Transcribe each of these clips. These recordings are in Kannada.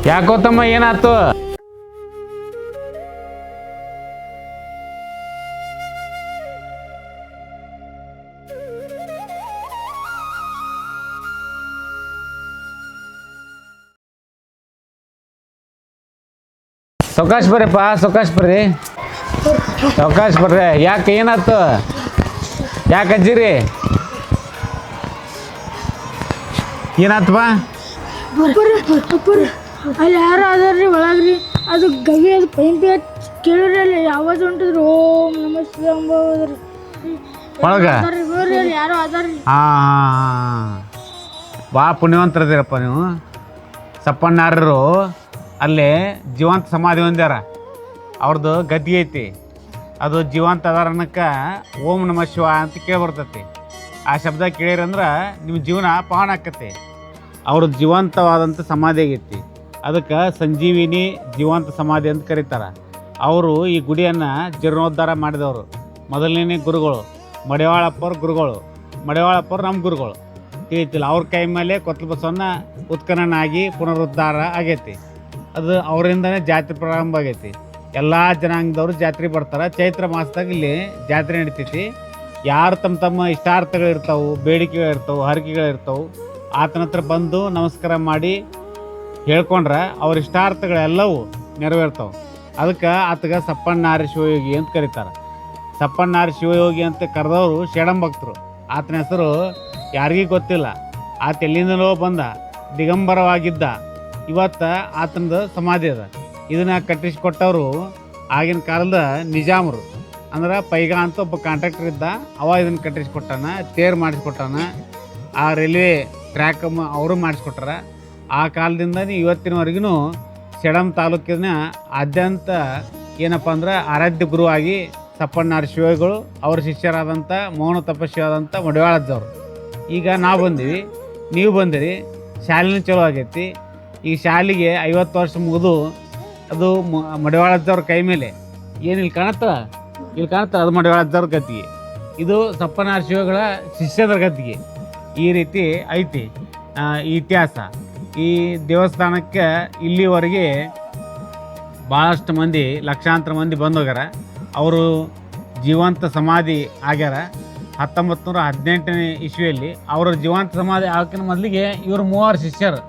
ಯಾಕೋ ತಮ್ಮ ಏನಾಯ್ತು? ಸೌಕಾಶ್ ಬರ್ರಿಪ್ಪ, ಸೌಕಾಶ್ ಬರ್ರಿ, ಸೌಕಾಶ್ ಬರ್ರಿ. ಯಾಕೆ ಏನಾಯ್ತು? ಯಾಕೆ ಅಜ್ಜಿರಿ ಏನಾಯ್ತಪ್ಪ? ಅಲ್ಲಿ ಯಾರು ಅದಾರ್ರಿ ಒಳಗ್ರಿ, ಅದು ಗವಿ ಅದು ಪೈಂಪಿ ಕೇಳಿರಿ ಅಲ್ಲಿ ಯಾವಾಗ ಹೊಂಟಿದ್ರು ಓಂ ನಮ ಶಿವಾಂಬದ್ರಿ ಒಳಗ ಯಾರೋ ಅದಾರ್ರಿ. ಹಾಂ ಭಾಳ ಪುಣ್ಯವಂತರದಿರಪ್ಪ ನೀವು. ಸಪ್ಪಣ್ಣಾರರು ಅಲ್ಲಿ ಜೀವಂತ ಸಮಾಧಿ ಹೊಂದ್ಯಾರ, ಅವ್ರದ್ದು ಗದ್ಗೆ ಐತಿ. ಅದು ಜೀವಂತ ಅದಾರ ಅನ್ನಕ್ಕೆ ಓಂ ನಮ ಶಿವ ಅಂತ ಕೇಳಿಬರ್ತೈತಿ. ಆ ಶಬ್ದ ಕೇಳಿರಂದ್ರೆ ನಿಮ್ಮ ಜೀವನ ಪಾವನ ಆಕತಿ. ಅವ್ರದ್ದು ಜೀವಂತವಾದಂಥ ಸಮಾಧಿ ಆಗೈತಿ, ಅದಕ್ಕೆ ಸಂಜೀವಿನಿ ಜೀವಂತ ಸಮಾಧಿ ಅಂತ ಕರೀತಾರೆ. ಅವರು ಈ ಗುಡಿಯನ್ನು ಜೀರ್ಣೋದ್ಧಾರ ಮಾಡಿದವರು ಮೊದಲನೇ ಗುರುಗಳು ಮಡಿವಾಳಪ್ಪವ್ರ ಗುರುಗಳು. ಮಡಿವಾಳಪ್ಪವ್ರು ನಮ್ಮ ಗುರುಗಳು ತಿಳಿತಿಲ್ಲ. ಅವ್ರ ಕೈ ಮೇಲೆ ಕೊತ್ತಲ ಬಸವಣ್ಣ ಉತ್ಖನನ ಆಗಿ ಪುನರುದ್ಧಾರ ಆಗೈತಿ. ಅದು ಅವರಿಂದನೇ ಜಾತ್ರೆ ಪ್ರಾರಂಭ ಆಗೈತಿ. ಎಲ್ಲ ಜನಾಂಗದವರು ಜಾತ್ರೆ ಬರ್ತಾರೆ. ಚೈತ್ರ ಮಾಸದಾಗ ಇಲ್ಲಿ ಜಾತ್ರೆ ನಡಿತೈತಿ. ಯಾರು ತಮ್ಮ ತಮ್ಮ ಇಷ್ಟಾರ್ಥಗಳಿರ್ತಾವೆ, ಬೇಡಿಕೆಗಳಿರ್ತಾವೆ, ಹರಕೆಗಳಿರ್ತಾವೆ, ಆತನ ಹತ್ರ ಬಂದು ನಮಸ್ಕಾರ ಮಾಡಿ ಹೇಳ್ಕೊಂಡ್ರೆ ಅವ್ರ ಇಷ್ಟಾರ್ಥಗಳೆಲ್ಲವೂ ನೆರವೇರ್ತಾವೆ. ಅದಕ್ಕೆ ಆತಗೆ ಸಪ್ಪಣ್ಣಾರಿ ಶಿವಯೋಗಿ ಅಂತ ಕರೀತಾರೆ. ಸಪ್ಪಣ್ಣಾರಿ ಶಿವಯೋಗಿ ಅಂತ ಕರೆದವರು ಶರಣಭಕ್ತರು. ಆತನ ಹೆಸರು ಯಾರಿಗೂ ಗೊತ್ತಿಲ್ಲ. ಆತ ಎಲ್ಲಿಂದಲೋ ಬಂದ, ದಿಗಂಬರವಾಗಿದ್ದ. ಇವತ್ತು ಆತನದು ಸಮಾಧಿ ಅದ. ಇದನ್ನು ಕಟ್ಟಿಸಿಕೊಟ್ಟವರು ಆಗಿನ ಕಾಲದ ನಿಜಾಮರು. ಅಂದ್ರೆ ಪೈಗಾ ಅಂತ ಒಬ್ಬ ಕಾಂಟ್ರಾಕ್ಟರ್ ಇದ್ದ, ಅವ ಇದನ್ನು ಕಟ್ಟಿಸಿಕೊಟ್ಟಾನ, ತೇರು ಮಾಡಿಸ್ಕೊಟ್ಟಾನ. ಆ ರೈಲ್ವೆ ಟ್ರ್ಯಾಕ್ ಅವರು ಮಾಡಿಸ್ಕೊಟ್ಟಾರ. ಆ ಕಾಲದಿಂದ ಇವತ್ತಿನವರೆಗೂ ಸೇಡಂ ತಾಲೂಕಿನ ಆದ್ಯಂತ ಏನಪ್ಪ ಅಂದ್ರೆ ಆರಾಧ್ಯ ಗುರುವಾಗಿ ಸಪ್ಪಣ್ಣಾರ ಶಿವಗಳು, ಅವ್ರ ಶಿಷ್ಯರಾದಂಥ ಮೌನ ತಪಸ್ವಿಯಾದಂಥ ಮಡಿವಾಳಜ್ಜವರು. ಈಗ ನಾವು ಬಂದೀವಿ, ನೀವು ಬಂದಿರಿ, ಶಾಲೆನೂ ಚಲೋ ಆಗೈತಿ. ಈ ಶಾಲೆಗೆ 50 ವರ್ಷ ಮುಗಿದು ಅದು ಮಡಿವಾಳಜ್ಜವ್ರ ಕೈ ಮೇಲೆ ಏನಿಲ್ಲಿ ಕಾಣುತ್ತಾ, ಇಲ್ಲಿ ಕಾಣುತ್ತಾ, ಅದು ಮಡಿವಾಳಜ್ಜವ್ರ ಗದ್ದಿಗೆ. ಇದು ಸಪ್ಪಣ್ಣಾರ ಶಿವಗಳ ಶಿಷ್ಯದ್ರ ಗದ್ದಿಗೆ. ಈ ರೀತಿ ಐತಿ ಈ ಇತಿಹಾಸ. ಈ ದೇವಸ್ಥಾನಕ್ಕೆ ಇಲ್ಲಿವರೆಗೆ ಭಾಳಷ್ಟು ಮಂದಿ, ಲಕ್ಷಾಂತರ ಮಂದಿ ಬಂದೋಗ್ಯಾರ. ಅವರು ಜೀವಂತ ಸಮಾಧಿ ಆಗ್ಯಾರ. 1918ನೇ ಇಸ್ವಿಯಲ್ಲಿ ಅವರ ಜೀವಂತ ಸಮಾಧಿ ಆಗೋಕ್ಕಿಂತ ಮೊದಲಿಗೆ ಇವರು 3 ಶಿಷ್ಯರು,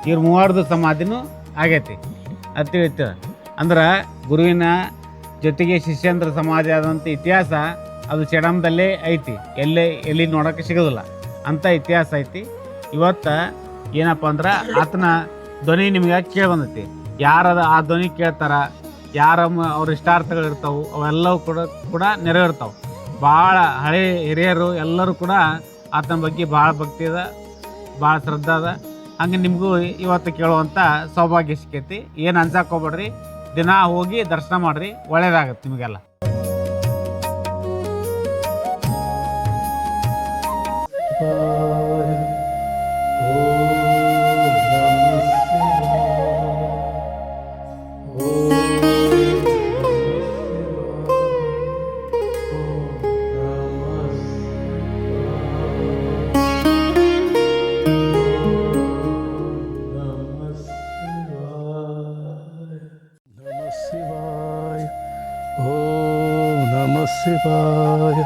ಇವ್ರ 3 ಸಮಾಧಿನೂ ಆಗೈತಿ ಅಂತ ಹೇಳ್ತಾರೆ. ಅಂದ್ರೆ ಗುರುವಿನ ಜೊತೆಗೆ ಶಿಷ್ಯಂದ್ರ ಸಮಾಧಿ ಆದಂಥ ಇತಿಹಾಸ ಅದು ಸೇಡಂದಲ್ಲೇ ಐತಿ. ಎಲ್ಲಿ ನೋಡೋಕ್ಕೆ ಸಿಗೋದಿಲ್ಲ ಅಂಥ ಇತಿಹಾಸ ಐತಿ. ಇವತ್ತು ಏನಪ್ಪ ಅಂದ್ರೆ ಆತನ ಧ್ವನಿ ನಿಮಗೆ ಕೇಳಿ ಬಂದೈತಿ. ಯಾರದ ಆ ಧ್ವನಿ ಕೇಳ್ತಾರ, ಯಾರ ಅವ್ರ ಇಷ್ಟಾರ್ಥಗಳಿರ್ತಾವೆ, ಅವೆಲ್ಲವೂ ಕೂಡ ನೆರವೇರ್ತಾವೆ. ಭಾಳ ಹಳೆ ಹಿರಿಯರು ಎಲ್ಲರೂ ಕೂಡ ಆತನ ಬಗ್ಗೆ ಭಾಳ ಭಕ್ತಿ ಅದ, ಭಾಳ ಶ್ರದ್ಧೆ ಅದ. ಹಂಗೆ ನಿಮಗೂ ಇವತ್ತು ಕೇಳುವಂಥ ಸೌಭಾಗ್ಯ ಸಿಕ್ಕೈತಿ. ಏನು ಅನ್ಸಕ್ಕೆ ಹೋಗ್ಬೇಡ್ರಿ, ದಿನ ಹೋಗಿ ದರ್ಶನ ಮಾಡಿರಿ, ಒಳ್ಳೇದಾಗತ್ತೆ ನಿಮಗೆಲ್ಲ. शिवाय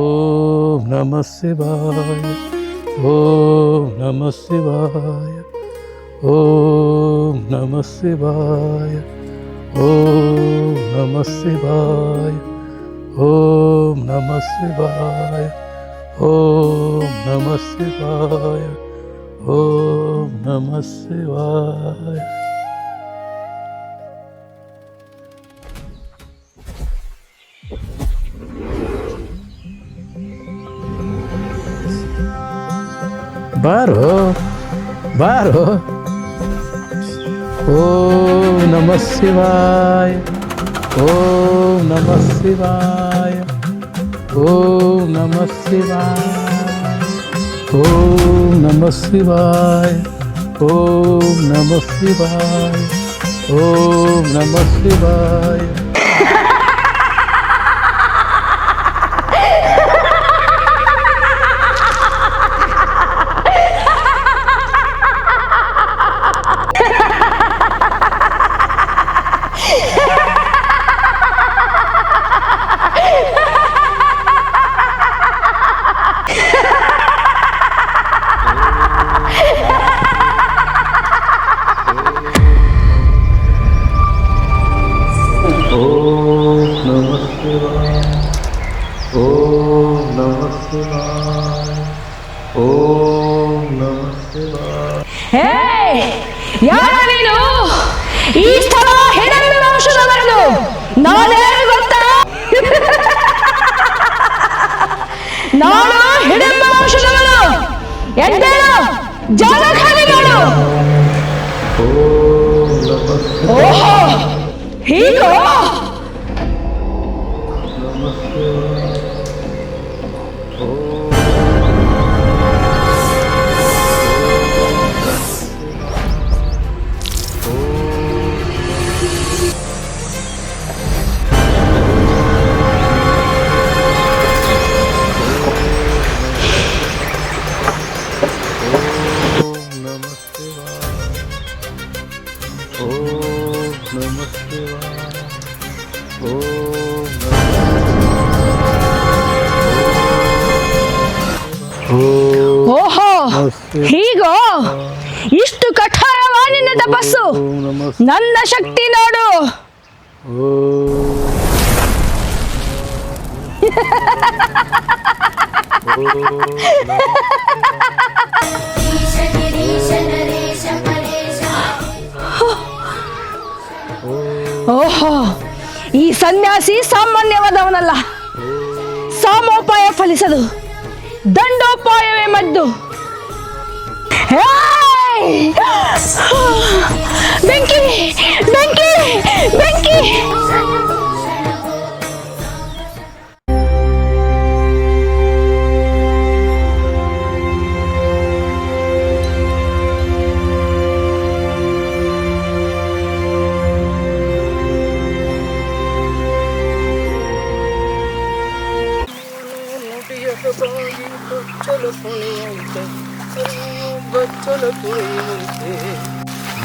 ओम नमः शिवाय ओम नमः शिवाय ओम नमः शिवाय ओम नमः शिवाय ಓಂ ನಮಃ ಶಿವಾಯ ಓಂ ನಮಃ ಶಿವಾಯ ಓಂ ನಮಃ ಶಿವಾಯ. ಬಾರೋ ಬಾರೋ. ಓಂ ನಮಃ ಶಿವಾಯ ಓಂ ನಮಃ ಶಿವಾಯ ಓಂ ನಮಃ ಶಿವಾಯ ಓಂ ನಮಃ ಶಿವಾಯ ಓಂ ನಮಃ ಶಿವಾಯ ಓಂ ನಮಃ ಶಿವಾಯ. ಯಾರ ನೀನು? ಈ ಸ್ಥಳ ಹಿಡಂಬ ವಂಶದವರದು. ನಾನೇನು ಗೊತ್ತಾ? ನಾನು ಹಿಡಂಬ ವಂಶದವನು. ಎದ್ದೇಳು, ಜಾಗ ಖಾಲಿ ಮಾಡು. ಓಹೋ, ಹೀಗೋ? ಓಹೋ, ಹೀಗೋ? ಇಷ್ಟು ಕಠೋರವ ನಿನ್ನ ತಪಸ್ಸು? ನನ್ನ ಶಕ್ತಿ ನೋಡು. ಓಹೋ, ಈ ಸನ್ಯಾಸಿ ಸಾಮಾನ್ಯವಾದವನಲ್ಲ. ಸಾಮೋಪಾಯ ಫಲಿಸದು, ದಂಡೋಪಾಯವೇ ಮದ್ದು. ಬೆಂಕಿ ಬೆಂಕಿ ಬೆಂಕಿ.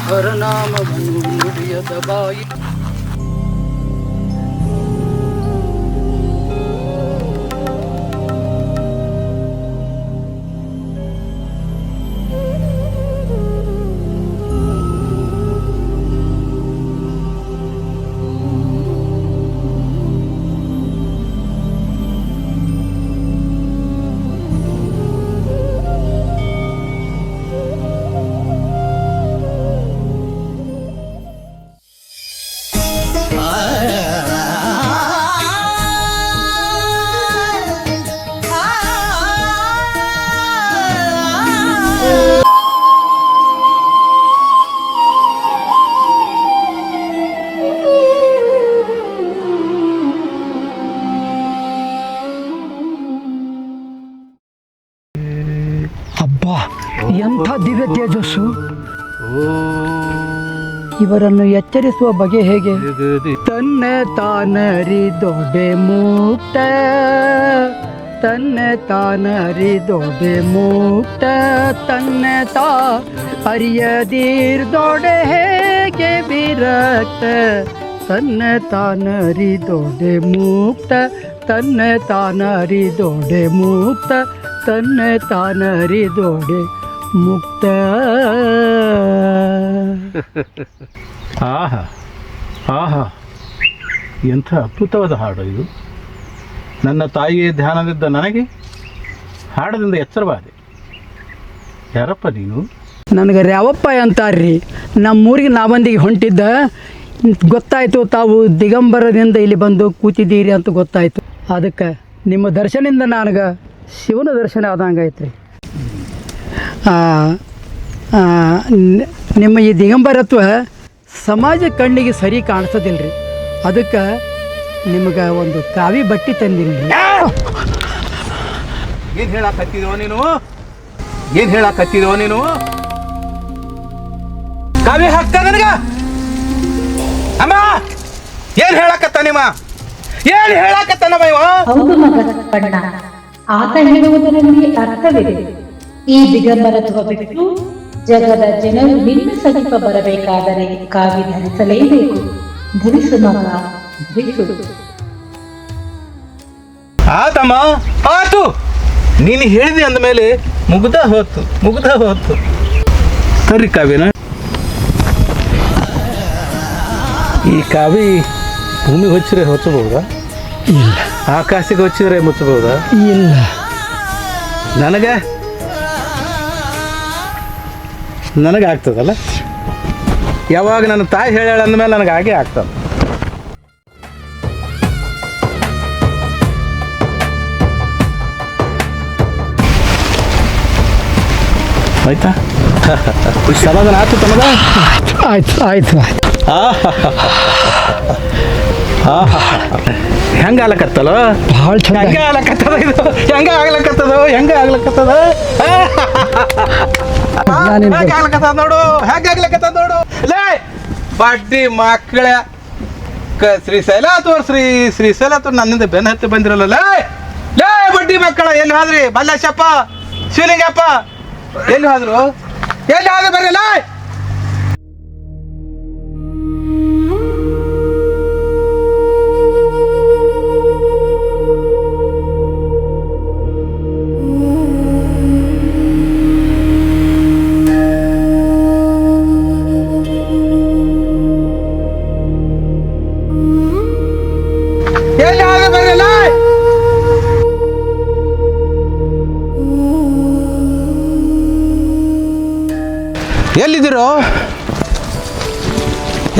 ಹರನಾಮವನ್ನು ನುಡಿಯದ ಬಾಯಿ. ಅಬ್ಬಾ, ಎಂಥ ದಿವ್ಯ ತೇಜಸ್ಸು! ಇವರನ್ನು ಎಚ್ಚರಿಸುವ ಬಗೆ ಹೇಗೆ? ತನ್ನೆ ತಾನರಿದೊಡೆ ಮುಕ್ತ, ತನ್ನೆ ತಾನರಿದೊಡೆ ಮುಕ್ತ, ತನ್ನೆ ತಾ ಅರಿಯದಿರ್ದೊಡೆ ಹೇಗೆ ವಿರಕ್ತ. ತನ್ನೆ ತಾನರಿದೊಡೆ ಮುಕ್ತ, ತನ್ನೆ ತಾನರಿದೊಡೆ ಮುಕ್ತ, ತನ್ನೆ ತಾನರಿದೊಡೆ ಮುಕ್ತ. ಆಹಾ ಆಹಾ, ಎಂಥ ಅದ್ಭುತವಾದ ಹಾಡು ಇದು. ನನ್ನ ತಾಯಿಯೇ ಧ್ಯಾನದಿದ್ದ ನನಗೆ ಹಾಡದಿಂದ ಎಚ್ಚರವಾದೆ. ಯಾರಪ್ಪ ನೀನು? ನನಗೆ ರ್ಯಾವಪ್ಪ ಅಂತಾರ್ರಿ. ನಮ್ಮೂರಿಗೆ ನಾ ಬಂದಿಗೆ ಹೊಂಟಿದ್ದ ಗೊತ್ತಾಯಿತು, ತಾವು ದಿಗಂಬರದಿಂದ ಇಲ್ಲಿ ಬಂದು ಕೂತಿದ್ದೀರಿ ಅಂತ ಗೊತ್ತಾಯಿತು. ಅದಕ್ಕೆ ನಿಮ್ಮ ದರ್ಶನದಿಂದ ನನಗೆ ಶಿವನ ದರ್ಶನ ಆದಂಗೆ ಆಯ್ತು ರೀ. ನಿಮ್ಮ ಈ ದಿಗಂಬರತ್ವ ಸಮಾಜ ಕಣ್ಣಿಗೆ ಸರಿ ಕಾಣಿಸೋದಿಲ್ಲ ರೀ. ಅದಕ್ಕೆ ನಿಮಗೆ ಒಂದು ಕಾವಿ ಬಟ್ಟೆ ತಂದಿಲ್ಲ. ಏನು ಹೇಳಕತ್ತಿದೋ ನೀನು? ಏನು ಹೇಳಕತ್ತಿದೋ ನೀನು? ಕಾವ್ಯ ಹಾಕ್ತ ನನಗ ಅಮ್ಮ? ಏನು ಹೇಳಕತ್ತ ನಿಮ್ಮ? ಏನು ಹೇಳಕತ್ತನಮ್ಮ ಇವ? ಹೌದು ಮಗ ಕಣ್ಣ, ಆತ ಹೇಳುವುದರಲ್ಲಿ ಅರ್ಥವಿದೆ. ಈ ದಿಗಂಬರತ್ವ ಬಿಟ್ಟು ಜಗದ ಜನರು ನಿನ್ನ ಸಮೀಪ ಬರಬೇಕಾದರೆ ಕಾವಿ ಧರಿಸಲೇಬೇಕು. ಧರಿಸು ಮಗ, ಧರಿಸು. ಆತಮ್ಮ, ಆತು. ನೀನು ಹೇಳಿದೆ ಅಂದ ಮೇಲೆ ಮುಗ್ದ ಹೋತು. ಸರಿ ಕಾವ್ಯನ, ಈ ಕಾವಿ ಭೂಮಿಗೆ ಹೊಚ್ಚಿದ್ರೆ ಹೊಚ್ಚಬಹುದಾ? ಇಲ್ಲ, ಆಕಾಶಕ್ಕೆ ಹೊಚ್ಚಿದ್ರೆ ಮುಚ್ಚಬಹುದಾ? ಇಲ್ಲ. ನನಗೆ ಆಗ್ತದಲ್ಲ. ಯಾವಾಗ ನನ್ನ ತಾಯಿ ಹೇಳ್ಯಾಳ ಅಂದಮೇಲೆ ನನಗೆ ಹಾಗೆ ಆಗ್ತದೆ. ಆಯ್ತಾ? ಸಮಾಧಾನ ಆಯ್ತು ತಮ್ಮದ? ಆಯ್ತು. ಹೆಂಗ ಆಗ್ಲಕತ್ತಲ್ಲ? ಭಾಳ ಚಂದ. ಹೆಂಗ ಆಗ್ಲಕತ್ತದ ಇದು? ಹೆಂಗ ಆಗ್ಲಕತ್ತದ ನೋಡು, ಹೆಂಗ ಆಗ್ಲಕತ್ತದ ನೋಡು. ಲೇ ಬಡ್ಡಿ ಮಕ್ಕಳ ಶ್ರೀಶೈಲ ನನ್ನಿಂದ ಬೆನ್ನ ಹತ್ತಿ ಬಂದಿರಲ್ಲ. ಲೇ ಬಡ್ಡಿ ಮಕ್ಕಳ, ಎಲ್ಲಿ ಹೋದ್ರಿ? ಬಲ್ಲೇಶಪ್ಪ, ಶಿವಲಿಂಗಪ್ಪ ಎಲ್ಲಿ ಹೋದ್ರು ಬರಲ್ಲ?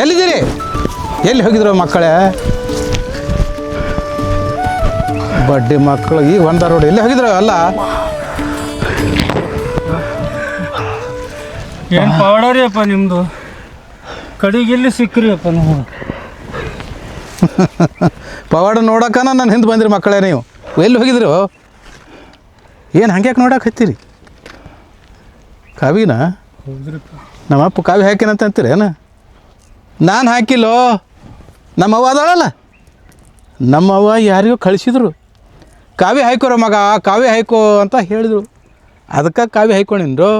ಎಲ್ಲಿದ್ದೀರಿ? ಎಲ್ಲಿ ಹೋಗಿದ್ರು ಮಕ್ಕಳೇ? ಬಡ್ಡಿ ಮಕ್ಕಳು ಈಗ ಒಂದಾರ ರೋಡ್ ಎಲ್ಲಿ ಹೋಗಿದ್ರು? ಅಲ್ಲ ಏನು ಪಾಡೋರಿ ಅಪ್ಪ ನಿಮ್ಮದು? ಕಡೆಗೆಲ್ಲಿ ಸಿಕ್ಕ್ರಿ ಅಪ್ಪ ನೀವು? ಪವಾಡ ನೋಡೋಕನ ನಾನು ಹಿಂದೆ ಬಂದಿರಿ ಮಕ್ಕಳೇ. ನೀವು ಎಲ್ಲಿ ಹೋಗಿದ್ರು? ಏನು ಹಂಗ್ಯಾಕೆ ನೋಡಕ್ಕೆ ಹತ್ತೀರಿ? ಕಾವಿನ ನಮ್ಮಪ್ಪ ಕಾವಿ ಹಾಕಿನಂತ ಅಂತೀರೇನು? ನಾನು ಹಾಕಿಲ್ಲೋ, ನಮ್ಮವ್ವ ಅದಾಳಲ್ಲ, ನಮ್ಮವ್ವ ಯಾರಿಗೋ ಕಳಿಸಿದ್ರು. ಕಾವಿ ಹಾಕೋರೋ ಮಗ, ಕಾವಿ ಹಾಕೋ ಅಂತ ಹೇಳಿದ್ರು. ಅದಕ್ಕೆ ಕಾವಿ ಹಾಕೊಂಡಿನ್ರು.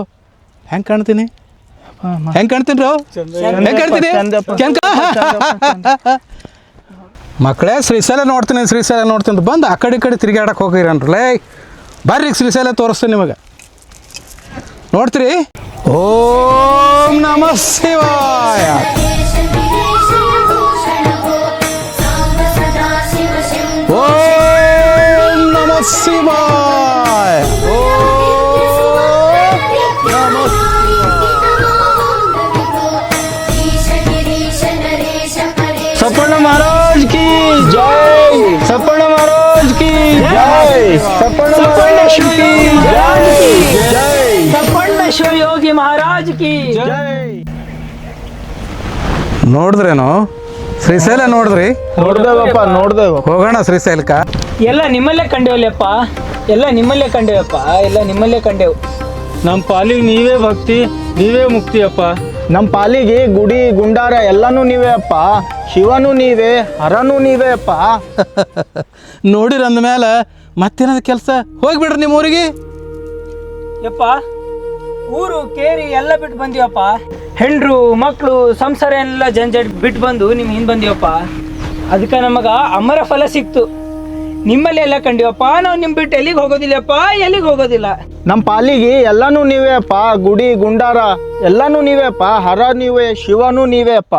ಹೆಂಗೆ ಕಾಣ್ತೀನಿ? ಹೆಂಗೆ ಕಾಣ್ತೀನಿ ಮಕ್ಕಳೇ? ಶ್ರೀಶೈಲ ನೋಡ್ತೀನಿ ಅಂತ ಬಂದು ಆ ಕಡೆ ತಿರುಗಾಡಕ್ಕೆ ಹೋಗಿರನ್ರಲ್ಲ. ಬರ್ರಿ ಶ್ರೀಶೈಲ ತೋರಿಸ್ತೀನಿ ನಿಮಗೆ, ನೋಡ್ತೀರಿ? ಓಂ ನಮಃ ಶಿವಾಯ. ಓಂ ನಮಃ ಶಿವಾಯ. सपन महाराज की जय, सपन महाराज की जय, सपन शिव की जय, सपन शिव योगी महाराज की जय. ನೋಡಿದ್ರೇನು? ಶ್ರೀಶೈಲ ನೋಡಿದ್ರಿ? ನೋಡ್ದೇವಪ್ಪ. ಹೋಗೋಣ ಶ್ರೀಶೈಲಕ್ಕ. ಎಲ್ಲ ನಿಮ್ಮಲ್ಲೇ ಕಂಡೇವು. ನಮ್ಮ ಪಾಲಿಗೆ ನೀವೇ ಭಕ್ತಿ, ನೀವೇ ಮುಕ್ತಿ ಅಪ್ಪ. ನಮ್ಮ ಪಾಲಿಗೆ ಗುಡಿ ಗುಂಡಾರ ಎಲ್ಲನೂ ನೀವೇ ಅಪ್ಪ. ಶಿವನೂ ನೀವೇ, ಹರನೂ ನೀವೇ ಅಪ್ಪ. ನೋಡಿರಂದ ಮೇಲೆ ಮತ್ತೇನದ ಕೆಲಸ? ಹೋಗ್ಬಿಡ್ರಿ ನಿಮ್ಮ ಊರಿಗೆ. ಯಪ್ಪ, ಊರು ಕೇರಿ ಎಲ್ಲ ಬಿಟ್ಟು ಬಂದಿವಪ್ಪ. ಹೆಂಡ್ರು ಮಕ್ಕಳು ಸಂಸಾರ ಎಲ್ಲ ಜಂಜಟ್ ಬಿಟ್ಟು ಬಂದು ನಿಮ್ಮ ಹಿಂದೆ ಬಂದಿವಪ್ಪ. ಅದಕ್ಕೆ ನಮಗ ಅಮರ ಫಲ ಸಿಕ್ತು. ನಿಮ್ಮಲ್ಲಿ ಎಲ್ಲ ಕಂಡಿವಪ್ಪ. ನಾವು ನಿಮ್ಮ ಬಿಟ್ಟು ಎಲ್ಲಿಗೆ ಹೋಗೋದಿಲ್ಲ. ನಮ್ಮ ಪಾಲಿಗೆ ಎಲ್ಲನೂ ನೀವೇ ಅಪ್ಪ. ಗುಡಿ ಗುಂಡಾರ ಎಲ್ಲನೂ ನೀವೇ ಅಪ್ಪ. ಹರ ನೀವೇ, ಶಿವನೂ ನೀವೇ ಅಪ್ಪ.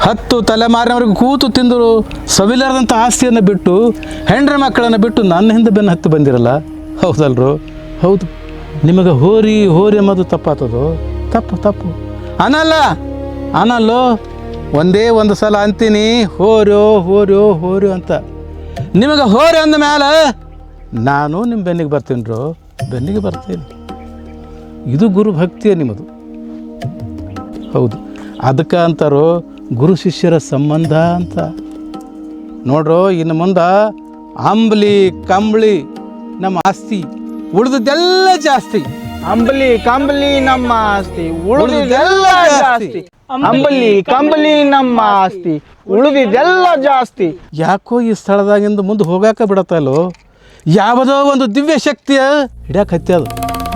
10 ತಲೆಮಾರಿನವರೆಗೂ ಕೂತು ತಿಂದರು ಸವಿಲಾರದಂಥ ಆಸ್ತಿಯನ್ನು ಬಿಟ್ಟು ಹೆಂಡ್ರ ಮಕ್ಕಳನ್ನು ಬಿಟ್ಟು ನನ್ನ ಹಿಂದೆ ಬೆನ್ನು ಹತ್ತಿ ಬಂದಿರಲ್ಲ, ಹೌದಲ್ರು? ಹೌದು. ನಿಮಗೆ ಹೋರಿ ಹೋರಿ ಅನ್ನೋದು ತಪ್ಪಾತದೋ? ತಪ್ಪು ಅನ್ನಲ್ಲೋ. ಒಂದೇ ಒಂದು ಸಲ ಅಂತೀನಿ, ಹೋರ್ಯೋ ಅಂತ. ನಿಮಗೆ ಹೋರಿ ಅಂದ ಮೇಲೆ ನಾನು ನಿಮ್ಮ ಬೆನ್ನಿಗೆ ಬರ್ತೀನಿ. ಇದು ಗುರು ಭಕ್ತಿಯ ನಿಮ್ಮದು. ಹೌದು, ಅದಕ್ಕೆ ಅಂತಾರೋ ಗುರು ಶಿಷ್ಯರ ಸಂಬಂಧ ಅಂತ. ನೋಡ್ರೋ, ಇನ್ನು ಮುಂದೆ ಅಂಬ್ಲಿ ಕಂಬಳಿ ನಮ್ಮ ಆಸ್ತಿ, ಉಳಿದದ್ದೆಲ್ಲ ಜಾಸ್ತಿ. ಅಂಬಲಿ ಕಂಬಲಿ ನಮ್ಮ ಆಸ್ತಿ, ಉಳಿದಿದೆಲ್ಲ ಜಾಸ್ತಿ. ಅಂಬಲಿ ಕಂಬಲಿ ನಮ್ಮ ಆಸ್ತಿ, ಉಳಿದಿದೆಲ್ಲ ಜಾಸ್ತಿ. ಯಾಕೋ ಈ ಸ್ಥಳದಾಗಿಂದ ಮುಂದೆ ಹೋಗಾಕ ಬಿಡತ್ತಲ್ಲೋ, ಯಾವುದೋ ಒಂದು ದಿವ್ಯ ಶಕ್ತಿಯ ಹಿಡ್ಯಾಕೆ ಹತ್ಯದು.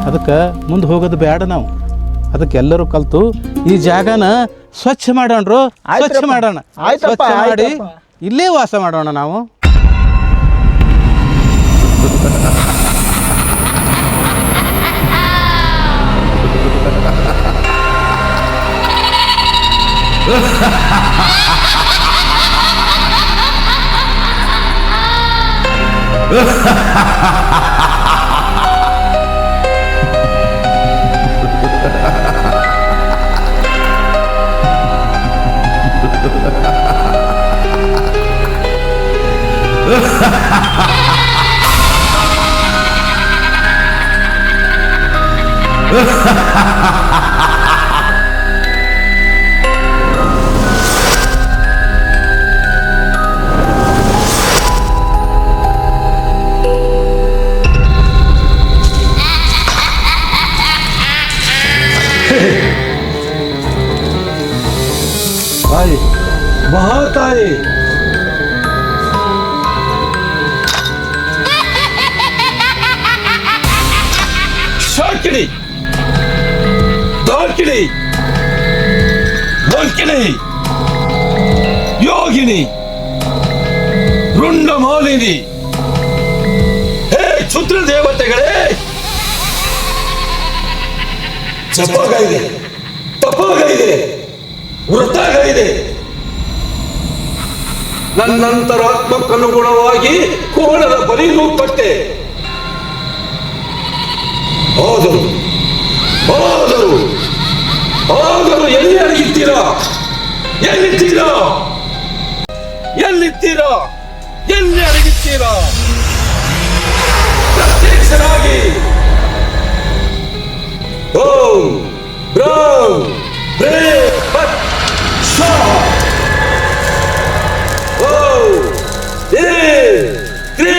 ಅದಕ್ಕೆ ಮುಂದೆ ಹೋಗೋದು ಬೇಡ ನಾವು. ಅದಕ್ಕೆ ಎಲ್ಲರೂ ಕಲ್ತು ಈ ಜಾಗನ ಸ್ವಚ್ಛ ಮಾಡೋಣ್ರು, ಸ್ವಚ್ಛ ಮಾಡೋಣ. ಸ್ವಚ್ಛ ಮಾಡಿ ಇಲ್ಲೇ ವಾಸ ಮಾಡೋಣ ನಾವು. आए, बहुत आए। शाकिनी, दाकिनी, वल्किनी, योगिनी, रुंडमालिनी, हे क्षुद्र देवतेಗಳೇ, ಜಪಗಾಯಿದೆ, ತಪಗಾಯಿದೆ, ವೃತಗಾಯಿದೆ. ನನ್ನಂತರಾತ್ಮಕ್ಕನುಗುಣವಾಗಿ ಕೋಣದ ಬಲಿನೂ ಕೊಟ್ಟೆ. ಆದರೂ ಎಲ್ಲಿ ಅಡಗಿದ್ದೀರಾ? ಎಲ್ಲಿದ್ದೀರಾ? ಎಲ್ಲಿ ಅಡಗಿದ್ದೀರಾ? ಪ್ರತ್ಯಕ್ಷರಾಗಿ ಓಂ ಬ್ರೌಂ ಬ್ರೇ ಪಟ್ ಶಾ ಓಂ ಏ ಕ್ರೇ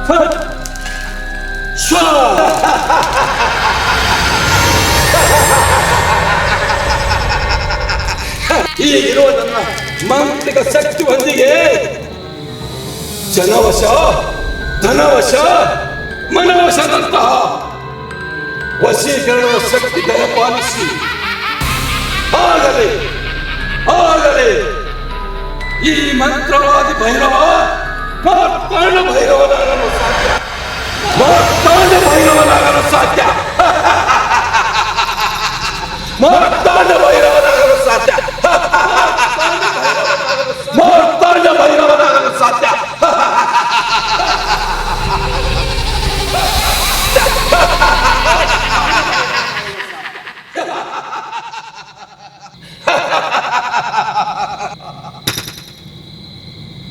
ಫಟ್ ಶಾ. ಈಗಿರುವ ನನ್ನ ಮಾಂತ್ರಿಕ ಶಕ್ತಿ ಹೊಂದಿಗೆ ಜನವಶ, ಧನವಶ, ಮನವಶದಂತಹ ವಶೀಕರಣದ ಶಕ್ತಿ ದಯಪಾಲಿಸಿ ಆಗಲೇ ಈ ಮಂತ್ರವಾದಿ ಭೈರವ ಮಾರ್ತಾಂಡ ಭೈರವನಾಗಲು ಸಾಧ್ಯ. ಮಾರ್ತಾಂಡ ಭೈರವನಾಗಲು ಸಾಧ್ಯ. ಮಾರ್ತಾಂಡ ಭೈರವನಾಗಲು ಸಾಧ್ಯ. ಮಾರ್ತಾಂಡ ಭೈರವನಾಗಲು ಸಾಧ್ಯ.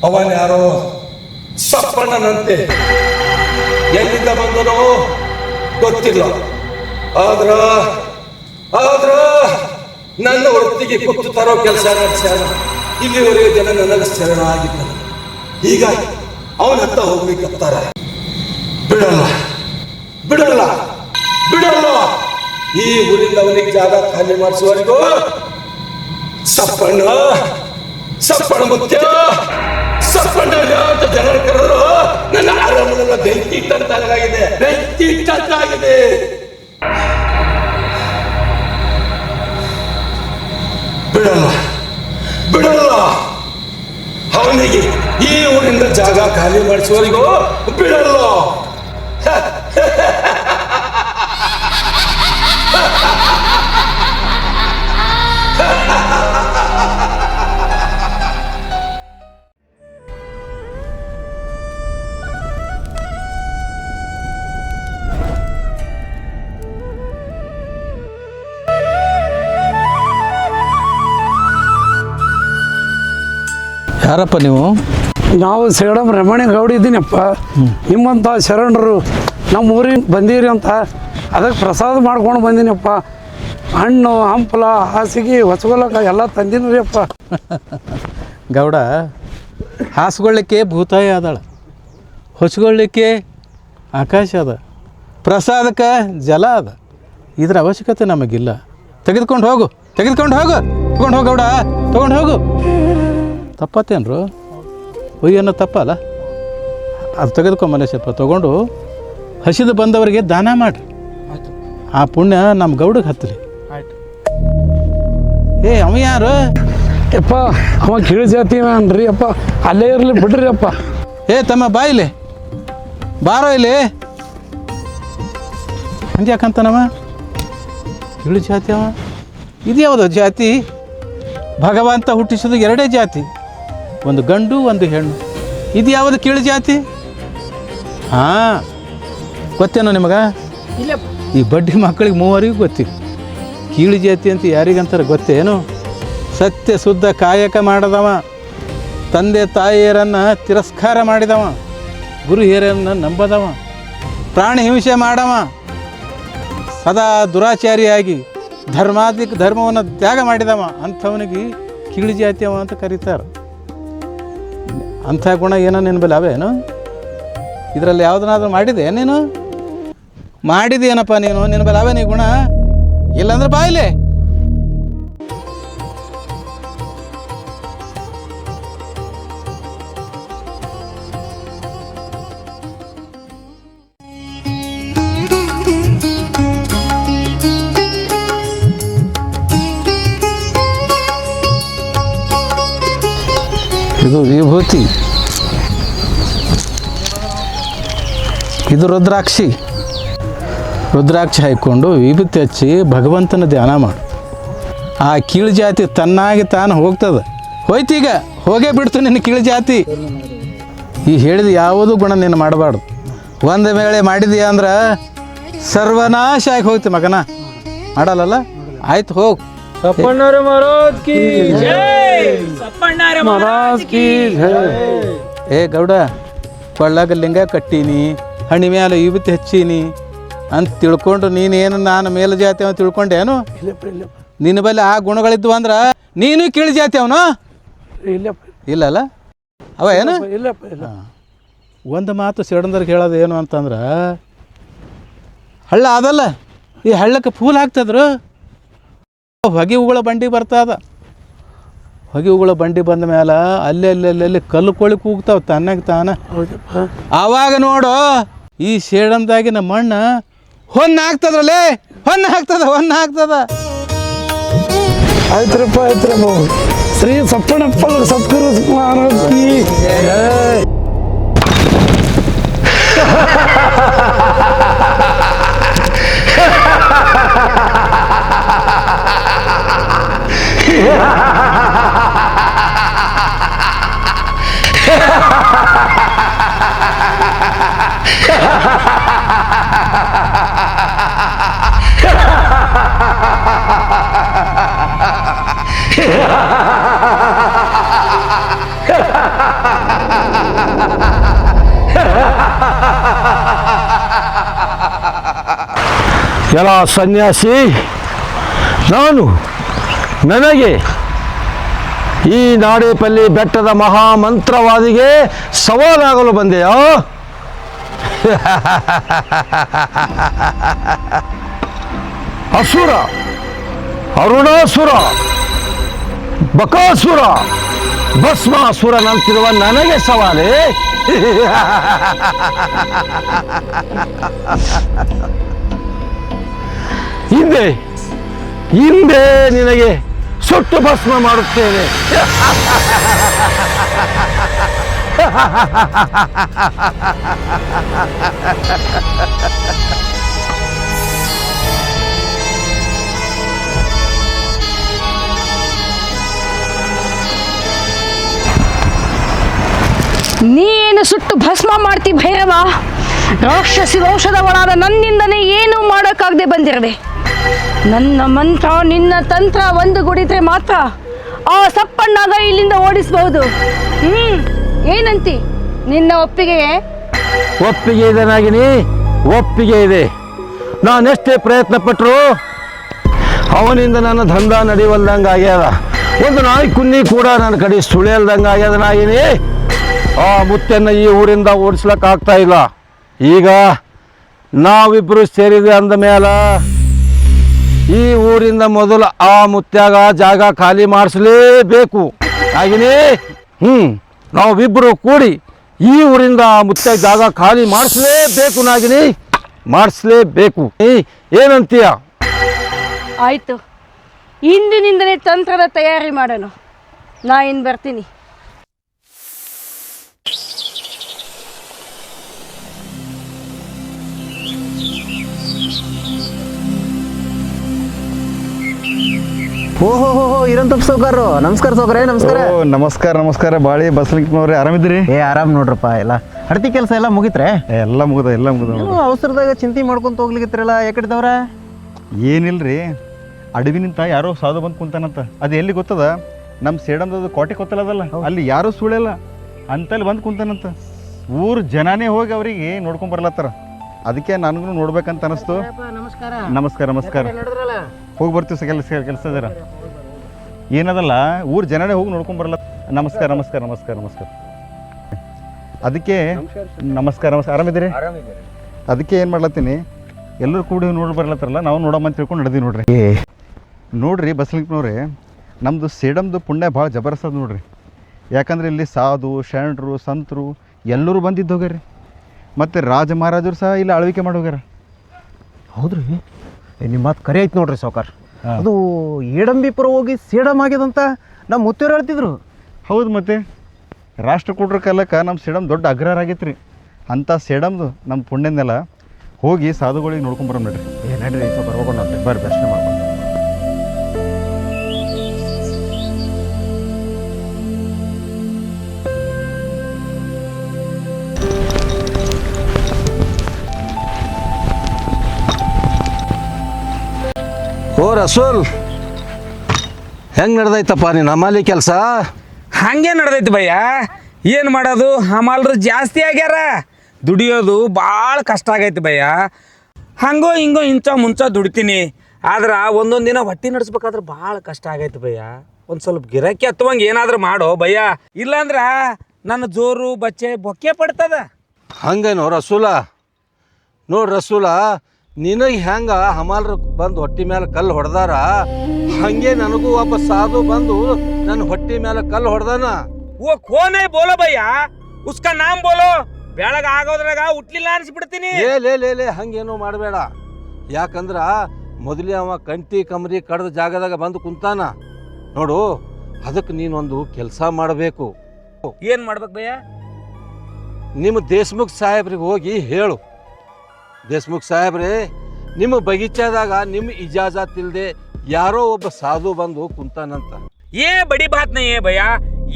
ಅವನ್ಯಾರೋ ಸಪ್ಪಣ್ಣನಂತೆ ಎಲ್ಲಿಂದ ಬಂದನೋ ಗೊತ್ತಿಲ್ಲ. ಆದ್ರ ನನ್ನ ವೃತ್ತಿಗೆ ಕುತ್ತು ತರೋ ಕೆಲಸ ನಡೆಸ್ಯಾನ. ಇಲ್ಲಿವರೆಗೆ ಜನ ನನಗೆ ಶರಣ ಆಗಿದ್ದಾರೆ. ಈಗ ಅವನ ಹತ್ತ ಹೋಗ್ಬೇಕಂತಾರ. ಬಿಡಲ್ಲ. ಈ ಊರಿಂದ ಅವನಿಗೆ ಜಾಗ ಖಾಲಿ ಮಾಡಿಸುವವರೆಗೂ ಸಪ್ಪಣ್ಣ ಮುತ್ಯ ಸಪ್ಪಣ್ಣ ಅಂತ ಜನರು ಕರೆದ್ರು ನನ್ನ ಆರಾಮನೆಲ್ಲ ಬೆಂಕಿ ಇಟ್ಟಂತಾಗಿದೆ. ಬಿಡಲ್ಲ. ಅವನಿಗೆ ಈ ಊರಿಂದ ಜಾಗ ಖಾಲಿ ಮಾಡಿಸುವವರೆಗೂ ಬಿಡಲ್ಲ. ಯಾರಪ್ಪ ನೀವು? ನಾವು ಸೇಡಂ ರಮಣಿ ಗೌಡ ಇದ್ದೀನಪ್ಪ. ನಿಮ್ಮಂಥ ಶರಣರು ನಮ್ಮ ಊರಿಗೆ ಬಂದೀರಿ ಅಂತ ಅದಕ್ಕೆ ಪ್ರಸಾದ ಮಾಡ್ಕೊಂಡು ಬಂದೀನಪ್ಪ. ಹಣ್ಣು ಹಂಪಲ ಹಾಸಿಗೆ ಹೊಸಗೊಲಕ ಎಲ್ಲ ತಂದಿನಿ ರೀ ಅಪ್ಪ. ಗೌಡ, ಹಾಸ್ಕೊಳ್ಳಿಕ್ಕೆ ಭೂತಾಯಿ ಆದಾಳ, ಹೊಚ್ಕೊಳ್ಳಿಕ್ಕೆ ಆಕಾಶ ಅದ, ಪ್ರಸಾದಕ್ಕೆ ಜಲ ಅದ. ಇದ್ರ ಅವಶ್ಯಕತೆ ನಮಗಿಲ್ಲ. ತೆಗೆದುಕೊಂಡು ಹೋಗು, ತೆಗೆದುಕೊಂಡು ಹೋಗು, ತೊಗೊಂಡು ಹೋಗು ಗೌಡ, ತೊಗೊಂಡು ಹೋಗು. ತಪ್ಪತ್ತೇನ್ರು? ಒಯ್ಯನ್ನೋ ತಪ್ಪಲ್ಲ, ಅದು ತೆಗೆದುಕೊಂಬನೇಶಪ್ಪ. ತೊಗೊಂಡು ಹಸಿದು ಬಂದವರಿಗೆ ದಾನ ಮಾಡಿರಿ. ಆ ಪುಣ್ಯ ನಮ್ಮ ಗೌಡಗೆ ಹತ್ತಲಿ. ಏ ಅವ ಯಾರು? ಯಪ್ಪ ಅವ ಕೀಳು ಜಾತಿ ಅನ್ರಿ ಅಪ್ಪ, ಅಲ್ಲೇ ಇರಲಿ ಬಿಡ್ರಿ ಅಪ್ಪ. ಏ ತಮ್ಮ ಬಾ ಇಲ್ಲಿ, ಬಾರೋ ಇಲ್ಲಿ. ಹಂಗೆ ಯಾಕಂತಾನವ? ಕೀಳು ಜಾತಿ ಅವ. ಇದು ಯಾವುದು ಜಾತಿ? ಭಗವಂತ ಹುಟ್ಟಿಸೋದು ಎರಡೇ ಜಾತಿ, ಒಂದು ಗಂಡು ಒಂದು ಹೆಣ್ಣು. ಇದು ಯಾವುದು ಕೀಳು ಜಾತಿ? ಹಾಂ, ಗೊತ್ತೇನೋ ನಿಮಗೆ? ಈ ಬಡ್ಡಿ ಮಕ್ಕಳಿಗೆ ಮೂವರಿಗೂ ಗೊತ್ತಿಲ್ಲ. ಕೀಳು ಜಾತಿ ಅಂತ ಯಾರಿಗಂತಾರೆ ಗೊತ್ತೇನು? ಸತ್ಯ ಶುದ್ಧ ಕಾಯಕ ಮಾಡದವ, ತಂದೆ ತಾಯಿಯರನ್ನು ತಿರಸ್ಕಾರ ಮಾಡಿದವ, ಗುರು ಹಿರಿಯರನ್ನು ನಂಬದವ, ಪ್ರಾಣಿ ಹಿಂಸೆ ಮಾಡವ, ಸದಾ ದುರಾಚಾರಿಯಾಗಿ ಧರ್ಮವನ್ನು ತ್ಯಾಗ ಮಾಡಿದವ, ಅಂಥವನಿಗೆ ಕೀಳು ಜಾತಿಯವ ಅಂತ ಕರೀತಾರೆ. ಅಂಥ ಗುಣ ಏನೋ ನಿನ್ನ ಬಲ್ಲಿ ಅವೇನು? ಇದರಲ್ಲಿ ಯಾವುದನ್ನಾದ್ರೂ ಮಾಡಿದೆ ನೀನು? ಮಾಡಿದೇನಪ್ಪ ನೀನು? ನಿನ್ನ ಬಲ್ಲಿ ಅವೇ ನೀ ಗುಣ? ಇಲ್ಲಾಂದ್ರೆ ಬಾಯಿಲೆ. ಇದು ವಿಭೂತಿ, ಇದು ರುದ್ರಾಕ್ಷಿ. ರುದ್ರಾಕ್ಷಿ ಹಾಕ್ಕೊಂಡು ವಿಭೂತಿ ಹಚ್ಚಿ ಭಗವಂತನ ಧ್ಯಾನ ಮಾಡು. ಆ ಕೀಳು ಜಾತಿ ತನ್ನಾಗಿ ತಾನು ಹೋಗ್ತದೆ. ಹೋಯ್ತೀಗ, ಹೋಗೇ ಬಿಡ್ತು ನಿನ್ನ ಕೀಳು ಜಾತಿ. ಈ ಹೇಳಿದ ಯಾವುದೂ ಗುಣ ನೀನು ಮಾಡಬಾರ್ದು. ಒಂದು ವೇಳೆ ಮಾಡಿದೀಯ ಅಂದ್ರೆ ಸರ್ವನಾಶ ಆಗಿ ಹೋಗ್ತಿ ಮಗನ. ಮಾಡಲ್ಲಲ್ಲ? ಆಯ್ತು ಹೋಗು. ಸಪ್ಪಣ್ಣರ ಮಹಾರಾಜ್ ಕಿ ಜೈ, ಸಪ್ಪಣ್ಣರ ಮಹಾರಾಜ್ ಕಿ ಜೈ. ಏ ಗೌಡ, ಕೊಳ್ಳಾಗ ಲಿಂಗ ಕಟ್ಟೀನಿ, ಹಣ್ಣಿ ಮೇಲೆ ವಿಭೂತಿ ಹಚ್ಚೀನಿ ಅಂತ ತಿಳ್ಕೊಂಡು ನೀನೇನು ನಾನು ಮೇಲು ಜಾತಿ ಅವನು ತಿಳ್ಕೊಂಡೇನು? ನಿನ್ನ ಬಲ್ಲಿ ಆ ಗುಣಗಳಿದ್ವು ಅಂದ್ರೆ ನೀನು ಕೀಳು ಜಾತಿ ಅವನು? ಇಲ್ಲಲ್ಲ ಅವ ಏನು? ಒಂದು ಮಾತು ಸೇಡಂದ್ರಿಗೆ ಹೇಳೋದು ಏನು ಅಂತಂದ್ರೆ, ಹಳ್ಳ ಅದಲ್ಲ, ಈ ಹಳ್ಳಕ್ಕೆ ಫೂಲ್ ಹಾಕ್ತದ್ರು. ಹೊಗೆ ಉಗುಳ ಬಂಡಿ ಬರ್ತದ. ಹೊಗೆ ಉಗುಳ ಬಂಡಿ ಬಂದ ಮೇಲೆ ಅಲ್ಲಿ ಕಲ್ಲು ಕೋಳಿ ಕೂಗ್ತಾವ ತನ್ನಾಗ ತಾನ. ಆವಾಗ ನೋಡು ಈ ಸೇಡಂದಾಗಿನ ಮಣ್ಣು ಹೊನ್ನು ಹಾಕ್ತದ್ರಲ್ಲೇ, ಹೊನ್ನು ಹಾಕ್ತದ. ಆಯ್ತ್ರಪ್ಪ ಆಯ್ತ್ರಪ್ಪ. ಶ್ರೀ ಸಪ್ಪಣ್ಣಪ್ಪ ಸದ್ಗುರು ಮಹಾರಾಜ್ ಕಿ ಜೈ. ಎಲ್ಲ ಸನ್ಯಾಸಿ, ನನಗೆ ಈ ನಾಡೇಪಲ್ಲಿ ಬೆಟ್ಟದ ಮಹಾಮಂತ್ರವಾದಿಗೆ ಸವಾಲಾಗಲು ಬಂದೆಯಾ? ಅಸುರ, ಅರುಣಾಸುರ, ಬಕಾಸುರ, ಭಸ್ಮಾಸುರನಂತಿರುವ ನನಗೆ ಸವಾಲೇ? ಹಿಂದೆ ನಿನಗೆ ಸುಟ್ಟು ಭಸ್ಮ ಮಾಡುತ್ತೇನೆ. ನೀನು ಸುಟ್ಟು ಭಸ್ಮ ಮಾಡ್ತಿ ಭೈರವ? ರಾಕ್ಷಸಿ ಔಷಧವಳಾದ ನನ್ನಿಂದನೇ ಏನೂ ಮಾಡೋಕ್ಕಾಗದೆ ಬಂದಿರದೆ. ನನ್ನ ಮಂತ್ರ ನಿನ್ನ ತಂತ್ರ ಒಂದು ಗುಡಿದ್ರೆ ಮಾತ್ರ ಆ ಸಪ್ಪಣ್ಣಾಗ ಇಲ್ಲಿಂದ ಓಡಿಸಬಹುದು. ಏನಂತಿ? ನಿನ್ನ ಒಪ್ಪಿಗೆಯೇ? ಒಪ್ಪಿಗೆ ಇದೆ ನಾಗಿನಿ, ಒಪ್ಪಿಗೆ ಇದೆ. ನಾನೆಷ್ಟೇ ಪ್ರಯತ್ನ ಪಟ್ಟರು ಅವನಿಂದ ನನ್ನ ದಂಧ ನಡೆಯವಲ್ದಂಗೆ ಆಗ್ಯದ. ಒಂದು ನಾಯಿ ಕುನ್ನಿ ಕೂಡ ನನ್ನ ಕಡೆ ಸುಳಿಯಲ್ದಂಗೆ ಆಗ್ಯದ ನಾಗಿನಿ. ಆ ಮುತ್ತೆಯನ್ನು ಈ ಊರಿಂದ ಓಡಿಸ್ಲಕ್ಕಾಗ್ತಾ ಇಲ್ಲ. ಈಗ ನಾವಿಬ್ಬರು ಸೇರಿದೆ ಅಂದ ಮೇಲೆ ಈ ಊರಿಂದ ಮೊದಲು ಆ ಮುತ್ಯಾಗ ಜಾಗ ಖಾಲಿ ಮಾಡಿಸಲೇಬೇಕು ನಾಗಿನಿ. ನಾವಿಬ್ಬರು ಕೂಡಿ ಈ ಊರಿಂದ ಆ ಮುತ್ಯಾಗ ಜಾಗ ಖಾಲಿ ಮಾಡಿಸಲೇಬೇಕು ನಾಗಿನಿ, ಮಾಡಿಸ್ಲೇಬೇಕು. ಏನಂತೀಯ? ಆಯ್ತು, ಇಂದಿನಿಂದಲೇ ತಂತ್ರದ ತಯಾರಿ ಮಾಡೋಣ. ನಾ ಇನ್ನು ಬರ್ತೀನಿ. ಓಹೋ ಇರಂತಪ್ಪ ಸೌಕರ್ರು. ನಮಸ್ಕಾರ ಸೌಕರ್ಯ. ನಮಸ್ಕಾರ. ನಮಸ್ಕಾರ ನಮಸ್ಕಾರ. ಬಾಳಿ ಬಸಲಿಂಗನವ್ರೆ, ಆರಾಮಿದ್ದೀರಿ? ಆರಾಮ್ ನೋಡ್ರಪ್ಪ. ಎಲ್ಲ ಹಡ್ತಿ ಕೆಲಸ ಎಲ್ಲ ಮುಗಿತ್ರೆ? ಎಲ್ಲ ಮುಗ್ದ. ಅವಸರದಾಗ ಚಿಂತೆ ಮಾಡ್ಕೊಂತ ಹೋಗ್ಲಿಕ್ಕತ್ರಲ್ಲ, ಯಾಕಡಿದವ್ರ? ಏನಿಲ್ರಿ, ಅಡವಿನಿಂದ ಯಾರೋ ಸಾಧು ಬಂದು ಕುಂತಾನಂತ. ಅದು ಎಲ್ಲಿ ಗೊತ್ತದ? ನಮ್ಮ ಸೇಡಮ್ದು ಕೋಟೆ ಗೊತ್ತಲ್ಲದಲ್ಲ, ಅಲ್ಲಿ ಯಾರೂ ಸುಳಿಯಲ್ಲ ಅಂತಲ್ಲಿ ಬಂದು ಕುಂತಾನಂತ. ಊರು ಜನನೇ ಹೋಗಿ ಅವ್ರಿಗೆ ನೋಡ್ಕೊಂಡ್ ಬರ್ಲತ್ತಾರ. ಅದಕ್ಕೆ ನನಗೂ ನೋಡ್ಬೇಕಂತ ಅನಿಸ್ತು. ನಮಸ್ಕಾರ ನಮಸ್ಕಾರ. ಹೋಗಿ ಬರ್ತೀವಿ. ಕೆಲಸ ಇದರ ಏನದಲ್ಲ, ಊರು ಜನನೇ ಹೋಗಿ ನೋಡ್ಕೊಂಡ್ ಬರಲ್ಲ. ನಮಸ್ಕಾರ ನಮಸ್ಕಾರ ನಮಸ್ಕಾರ ನಮಸ್ಕಾರ. ಅದಕ್ಕೆ ನಮಸ್ಕಾರ ನಮಸ್ಕಾರ. ಆರಾಮಿದ್ದೀರಿ? ಅದಕ್ಕೆ ಏನು ಮಾಡ್ಲತ್ತೀನಿ, ಎಲ್ಲರೂ ಕೂಡಿ ನೋಡಿ ಬರ್ಲತ್ತಾರಲ್ಲ, ನಾವು ನೋಡಮ್ಮ ಅಂತ ತಿಳ್ಕೊಂಡು ನಡೆದೀವಿ ನೋಡ್ರಿ. ನೋಡ್ರಿ ಬಸಲಿಂಗನವ್ರೆ, ನಮ್ಮದು ಸೇಡಮ್ದು ಪುಣ್ಯ ಭಾಳ ಜಬರ್ದಸ್ತ್ ಅದ ನೋಡ್ರಿ. ಯಾಕಂದ್ರೆ ಇಲ್ಲಿ ಸಾಧು ಶರಣರು ಸಂತರು ಎಲ್ಲರೂ ಬಂದಿದ್ದು ಹೋಗ್ಯಾರಿ. ಮತ್ತು ರಾಜ ಮಹಾರಾಜರು ಸಹ ಇಲ್ಲಿ ಆಳ್ವಿಕೆ ಮಾಡಿ ಹೋಗ್ಯಾರ. ಹೌದ್ರಿ, ನಿಮ್ಮ ಮಾತು ಕರೆ ಐತೆ ನೋಡ್ರಿ ಸಾವ್ಕಾರ. ಅದು ಏಡಂಬಿಪುರ ಹೋಗಿ ಸೇಡಮ್ ಆಗ್ಯದಂತ ನಮ್ಮ ಮುತ್ತೇರು ಹೇಳ್ತಿದ್ರು. ಹೌದು, ಮತ್ತೆ ರಾಷ್ಟ್ರಕೂಟರ ಕಾಲಕ್ಕೆ ನಮ್ಮ ಸೇಡಮ್ ದೊಡ್ಡ ಅಗ್ರಹಾರ ಆಗೈತೆ ರೀ. ಅಂಥ ಸೇಡಮ್ದು ನಮ್ಮ ಪುಣ್ಯನೆಲ್ಲ ಹೋಗಿ ಸಾಧುಗಳಿಗೆ ನೋಡ್ಕೊಂಬರೋ ನಡ್ರಿ. ನಡ್ರಿ ಸಾವ್ಕಾರ, ಹೋಗೋಣ ನೋಡ್ರಿ. ಬರ್ರಿ, ದರ್ಶನ ಮಾಡ್ಕೊಂಡು. ಓ ರಸೂಲ್, ಹೆಂಗೆ ನಡೆದೈತಪ್ಪ ನೀನು ಹಮಾಲಿ ಕೆಲಸ? ಹಂಗೆ ನಡೆದೈತಿ ಭಯ್ಯ. ಏನು ಮಾಡೋದು, ಹಮಾಲ್ರು ಜಾಸ್ತಿ ಆಗ್ಯಾರ. ದುಡಿಯೋದು ಭಾಳ ಕಷ್ಟ ಆಗೈತಿ ಭಯ್ಯ. ಹಂಗೋ ಹಿಂಗೋ ಇಂಚ ಮುಂಚ ದುಡಿತೀನಿ. ಆದ್ರೆ ಒಂದೊಂದು ದಿನ ಹೊಟ್ಟೆ ನಡೆಸ್ಬೇಕಾದ್ರೆ ಭಾಳ ಕಷ್ಟ ಆಗೈತಿ ಭಯ್ಯ. ಒಂದು ಸ್ವಲ್ಪ ಗಿರಾಕಿ ಹತ್ತುವಂಗೆ ಏನಾದರೂ ಮಾಡೋ ಭಯ್ಯ, ಇಲ್ಲಾಂದ್ರೆ ನನ್ನ ಜೋರು ಬಚ್ಚೆ ಬೊಕ್ಕೆ ಪಡ್ತದ. ಹಂಗೇನೋ ರಸೂಲ? ನೋಡಿ ರಸೂಲ, ನಿನಗೆ ಹೆಂಗೆ ಹಮಾಲ್ರು ಬಂದು ಹೊಟ್ಟೆ ಮೇಲೆ ಕಲ್ಲು ಹೊಡೆದಾರ, ಹಂಗೆ ನನಗೂ ಒಬ್ಬ ಸಾಧು ಬಂದು ನನ್ನ ಹೊಟ್ಟೆ ಮೇಲೆ ಕಲ್ಲು ಹೊಡೆದಾನ. ಓ ಕೋನೆ ಬೋಲೋ ಭಯ್ಯ, ಉಸ್ಕಾ ನಾಮ್ ಬೋಲೋ. ಬೆಳಗ ಆಗೋದ್ರಾಗ ಉಟ್ಲಿಲ್ಲ ಅನ್ಸ್ಬಿಡ್ತೀನಿ. ಲೇ ಹಂಗೇನೋ ಮಾಡಬೇಡ. ಯಾಕಂದ್ರ ಮೊದಲೇ ಅವ ಕಂಟಿ ಕಮರಿ ಕಡ್ದ ಜಾಗದಾಗ ಬಂದು ಕುಂತಾನ ನೋಡು. ಅದಕ್ಕೆ ನೀನೊಂದು ಕೆಲಸ ಮಾಡಬೇಕು. ಏನು ಮಾಡ್ಬೇಕು ಭಯ್ಯ? ನಿಮ್ಮ ದೇಶಮುಖ್ ಸಾಹೇಬ್ರಿಗೆ ಹೋಗಿ ಹೇಳು, ದೇಶಮುಖ್ ಸಾಹೇಬ್ರೆ, ನಿಮ್ಮ ಬಗೀಚಾದಾಗ ನಿಮ್ಮ ಇಜಾಜತ್ ಇಲ್ಲದೆ ಯಾರೋ ಒಬ್ಬ ಸಾಧು ಬಂದು ಕುಂತಾನಂತ. ये बड़ी बात नहीं है भैया,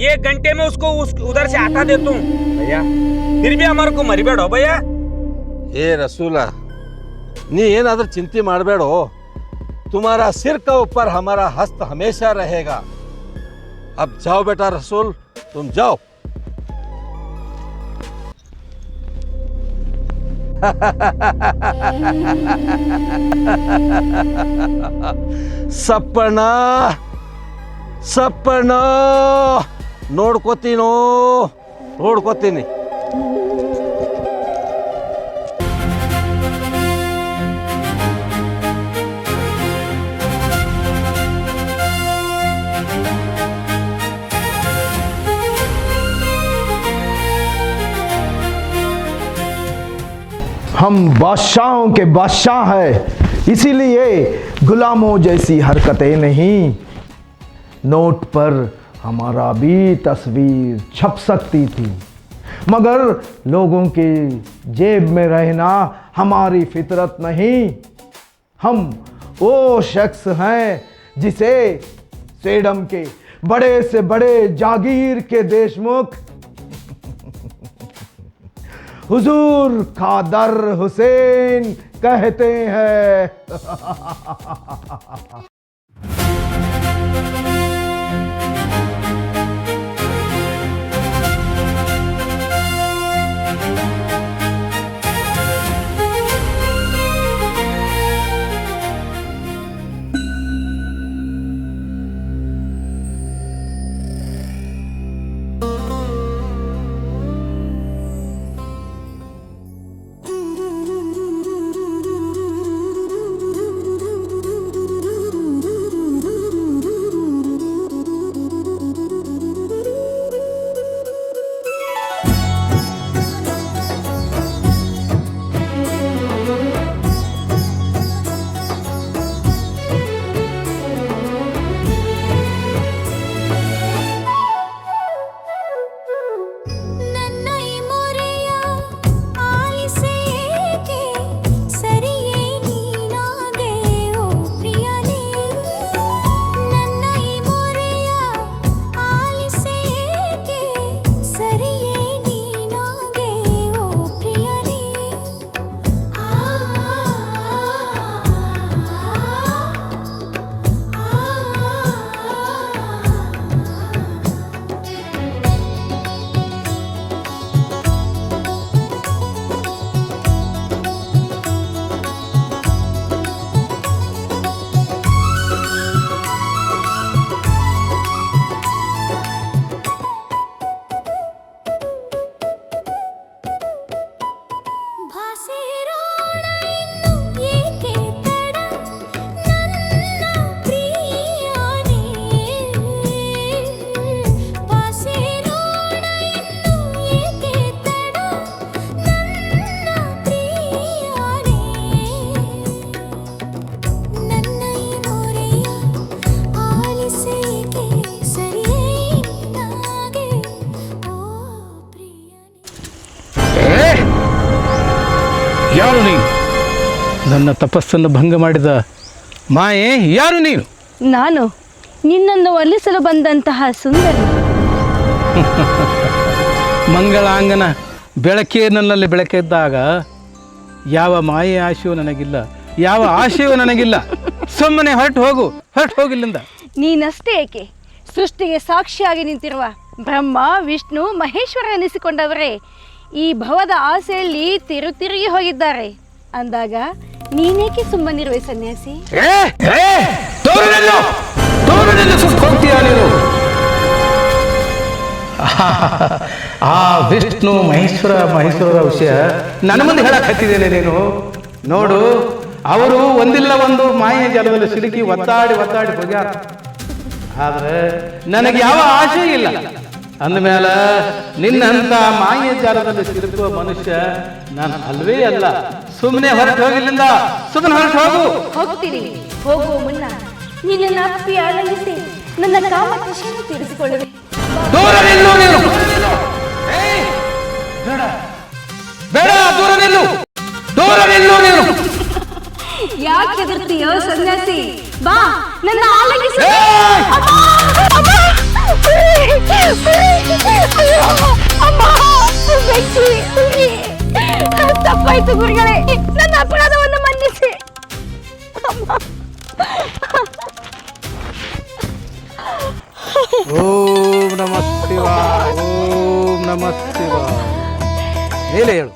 1 घंटे में उसको उधर से हटा देता हूँ भैया. फिर भी हमारे को मरी बैठो भैया. ए रसूला, ನೀ ಏನಾದರೂ ಚಿಂತೆ ಮಾಡಬೇಡೋ. तुम्हारा सिर के ऊपर हमारा हस्त हमेशा रहेगा. अब जाओ बेटा रसूल, तुम जाओ. ಸಪ್ಪಣ್ಣ ಸಪ್ಪಣ್ಣ, ನೋಡ್ಕೋತೀನಿ. हम बादशाहों के बादशाह हैं, इसीलिए गुलामों जैसी हरकतें नहीं. नोट पर हमारा भी तस्वीर छप सकती थी, मगर लोगों की जेब में रहना हमारी फितरत नहीं. हम वो शख्स हैं जिसे सेडम के बड़े से बड़े जागीर के देशमुख हुजूर खादर हुसैन कहते हैं. ನನ್ನ ತಪಸ್ಸನ್ನು ಭಂಗ ಮಾಡಿದ ಮಾಯೆ ಯಾರು ನೀನು? ನಾನು ನಿನ್ನನ್ನು ಒಲಿಸಲು ಬಂದಂತಹ ಸುಂದರಿ. ಮಂಗಳಾಂಗನ ಬೆಳಕೇ ನನ್ನಲ್ಲಿ ಬೆಳಕಿದ್ದಾಗ ಯಾವ ಮಾಯೆ ಆಶೆಯೂ ನನಗಿಲ್ಲ, ಯಾವ ಆಶೆಯೂ ನನಗಿಲ್ಲ. ಸುಮ್ಮನೆ ಹೊರಟು ಹೋಗಿಲ್ಲಿಂದ. ನೀನಷ್ಟೇ ಏಕೆ, ಸೃಷ್ಟಿಗೆ ಸಾಕ್ಷಿಯಾಗಿ ನಿಂತಿರುವ ಬ್ರಹ್ಮ ವಿಷ್ಣು ಮಹೇಶ್ವರ ಎನಿಸಿಕೊಂಡವರೇ ಈ ಭವದ ಆಸೆಯಲ್ಲಿ ತಿರುಗಿ ಹೋಗಿದ್ದಾರೆ ಅಂದಾಗ ನೀನೇಕೆ ಸುಮ್ಮನಿರುವೆ ಸನ್ಯಾಸಿ? ಆ ವಿಷ್ಣು ಮಹೇಶ್ವರರ ವಿಷಯ ನನ್ನ ಮುಂದೆ ಹೇಳಕ್ ಹತ್ತಿದ್ದೇನೆ ನೀನು. ನೋಡು, ಅವರು ಒಂದಿಲ್ಲ ಒಂದು ಮಾಯೆ ಜಾಲದಲ್ಲಿ ಸಿಲುಕಿ ಒದ್ದಾಡಿ ಹೋಗ್ಯಾರ. ಆದ್ರೆ ನನಗೆ ಯಾವ ಆಶೆ ಇಲ್ಲ. ಅಂದಮೇಲೆ ನಿನ್ನಂತ ಮಾಯೆ ಜಾಲದಲ್ಲಿ ಸಿಲುಕುವ ಮನುಷ್ಯ ನಾನು ಅಲ್ವೇ ಅಲ್ಲ. ಸುಮ್ಮನೆ ಹೊರಟು ಹೋಗಿಲ್ಲಿಂದ, ಸುಮ್ಮನೆ ಹೊರಟು ಹೋಗು. ಹೋಗ್ತೀನಿ. ಹೋಗುವ ಮುನ್ನ ನಿನ್ನ ಅಪ್ಪಿ ಆನಂದಿಸಿ ನನ್ನ ಕಾಮ ಕೃಷಿಯನ್ನು ತೀರಿಸಿಕೊಳ್ಳುವೆ. ದೂರ ನಿಲ್ಲು ನೀನು. ಬೇಡ, ದೂರ ನಿಲ್ಲು ನೀನು. ಯಾಕೆ ಹೆದರ್ತೀಯೋ ಸನ್ಯಾಸಿ? ಬಾ, ನನ್ನ ಆಲಗಿಸು. ತಪ್ಪಾಯ್ತು ಗುರುಗಳೇ, ನನ್ನ ಅಪರಾಧವನ್ನು ಮನ್ನಿಸಿ. ಓಂ ನಮಃ ಶಿವಾಯ, ಓಂ ನಮಃ ಶಿವಾಯ. ಮೇಲೆ ಹೇಳು.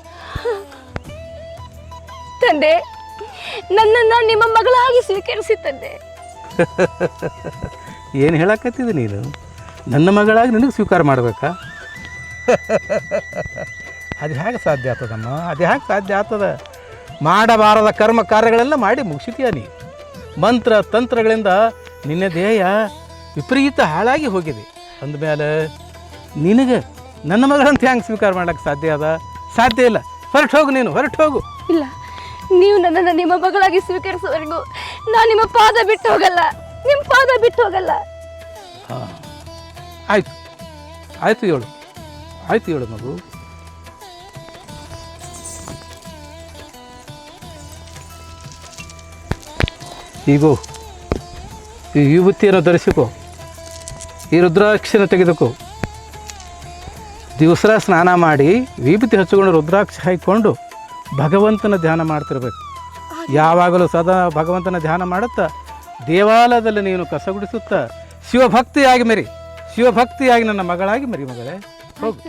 ತಂದೆ, ನನ್ನನ್ನು ನಿಮ್ಮ ಮಗಳಾಗಿ ಸ್ವೀಕರಿಸಿ ತಂದೆ. ಏನು ಹೇಳಕತ್ತಿದ್ದೆ ನೀನು? ನನ್ನ ಮಗಳಾಗಿ ನಿನಗೆ ಸ್ವೀಕಾರ ಮಾಡಬೇಕಾ? ಅದು ಹೇಗೆ ಸಾಧ್ಯ ಆಗ್ತದಮ್ಮ? ಅದು ಹೇಗೆ ಸಾಧ್ಯ ಆಗ್ತದ? ಮಾಡಬಾರದ ಕರ್ಮ ಕಾರ್ಯಗಳೆಲ್ಲ ಮಾಡಿ ಮುಗಿಸಿತೀಯ ನೀ. ಮಂತ್ರ ತಂತ್ರಗಳಿಂದ ನಿನ್ನ ದೇಹ ವಿಪರೀತ ಹಾಳಾಗಿ ಹೋಗಿದೆ. ಅಂದಮೇಲೆ ನಿನಗೆ ನನ್ನ ಮಗಳಂತ ಹೆಂಗೆ ಸ್ವೀಕಾರ ಮಾಡ್ಲಿಕ್ಕೆ ಸಾಧ್ಯ ಇಲ್ಲ. ಹೊರಟು ಹೋಗು ನೀನು, ಹೊರಟು ಹೋಗು. ಇಲ್ಲ, ನೀವು ನನ್ನನ್ನು ನಿಮ್ಮ ಮಗಳಾಗಿ ಸ್ವೀಕರಿಸುವವರೆಗೂ ನಾನು ನಿಮ್ಮ ಪಾದ ಬಿಟ್ಟು ಹೋಗಲ್ಲ, ನಿಮ್ಮ ಪಾದ ಬಿಟ್ಟು ಹೋಗಲ್ಲ. ಹಾಂ, ಆಯ್ತು ಹೇಳು ಮಗು. ಈಗೋ ಈ ವಿಭೂತಿಯನ್ನು ಧರಿಸಿಕೋ, ಈ ರುದ್ರಾಕ್ಷಿನ ತೆಗೆದುಕೋ. ದಿವಸ ಸ್ನಾನ ಮಾಡಿ ವಿಭೂತಿ ಹಚ್ಚಿಕೊಂಡು ರುದ್ರಾಕ್ಷಿ ಹಾಕಿಕೊಂಡು ಭಗವಂತನ ಧ್ಯಾನ ಮಾಡ್ತಿರ್ಬೇಕು. ಯಾವಾಗಲೂ ಸದಾ ಭಗವಂತನ ಧ್ಯಾನ ಮಾಡುತ್ತಾ ದೇವಾಲಯದಲ್ಲಿ ನೀನು ಕಸಗುಡಿಸುತ್ತಾ ಶಿವಭಕ್ತಿಯಾಗಿ ನನ್ನ ಮಗಳಾಗಿ ಮಗಳೇ. ಹೋಗು.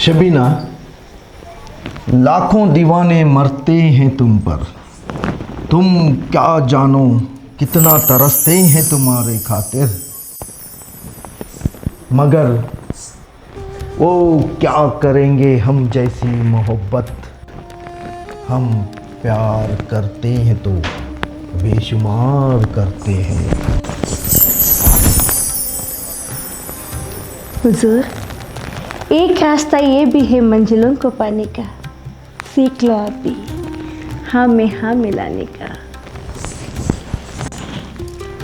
शबीना, लाखों दीवाने मरते हैं तुम पर, तुम क्या जानो कितना तरसते हैं तुम्हारे खातिर, मगर वो क्या करेंगे हम जैसी मोहब्बत, हम प्यार करते हैं तो बेशुमार करते हैं। हुजूर, एक रास्ता ये भी है मंजिलों को पाने का, सीख लो आप भी हाँ में हाँ मिलाने का।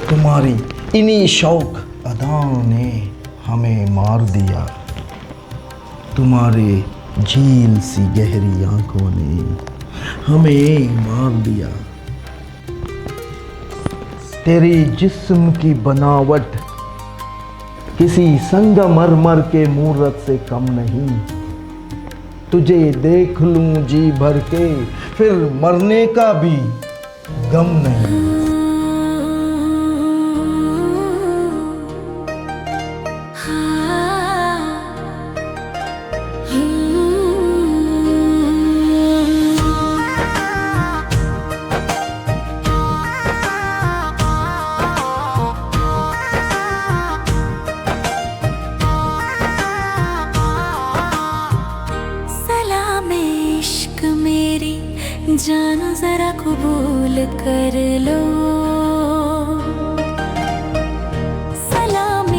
तुम्हारी इन्हीं शौक अदाओं ने हमें मार दिया, तुम्हारे झील सी गहरी आंखों ने हमें मार दिया। तेरी जिस्म की बनावट किसी संगमरमर के मूरत से कम नहीं, तुझे देख लूं जी भर के फिर मरने का भी गम नहीं। जानो जरा कबूल कर लो, सलाम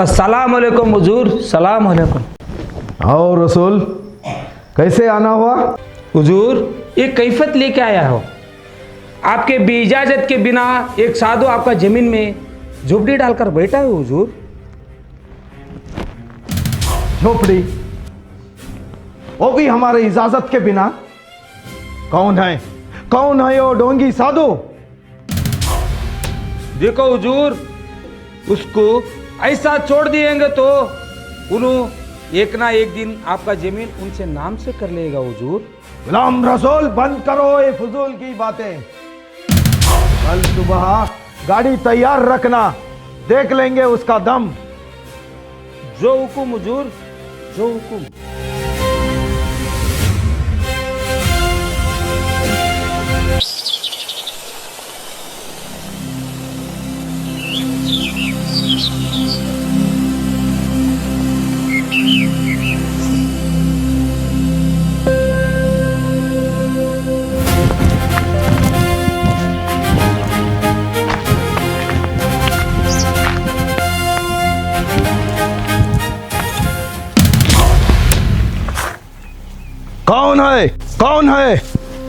अस्सलाम वालेकुम हुजूर, सलाम वालेकुम। और रसूल कैसे आना हुआ? हुजूर ये कैफियत लेके आया हो। आपके बेइजाजत के बिना एक साधु आपका जमीन में झोपड़ी डालकर बैठा है हुजूर। झोपड़ी, वो भी हमारे इजाजत के बिना? कौन है वो ढोंगी साधु? देखो हुजूर, उसको ऐसा छोड़ दिएंगे तो उन्होंने एक ना एक दिन आपका जमीन उनसे नाम से कर लेगा हुजूर। गुलाम रसूल, बंद करो ये फजूल की बातें। कल सुबह गाड़ी तैयार रखना, देख लेंगे उसका दम। जो हुकुम हुजूर, जो हुकुम।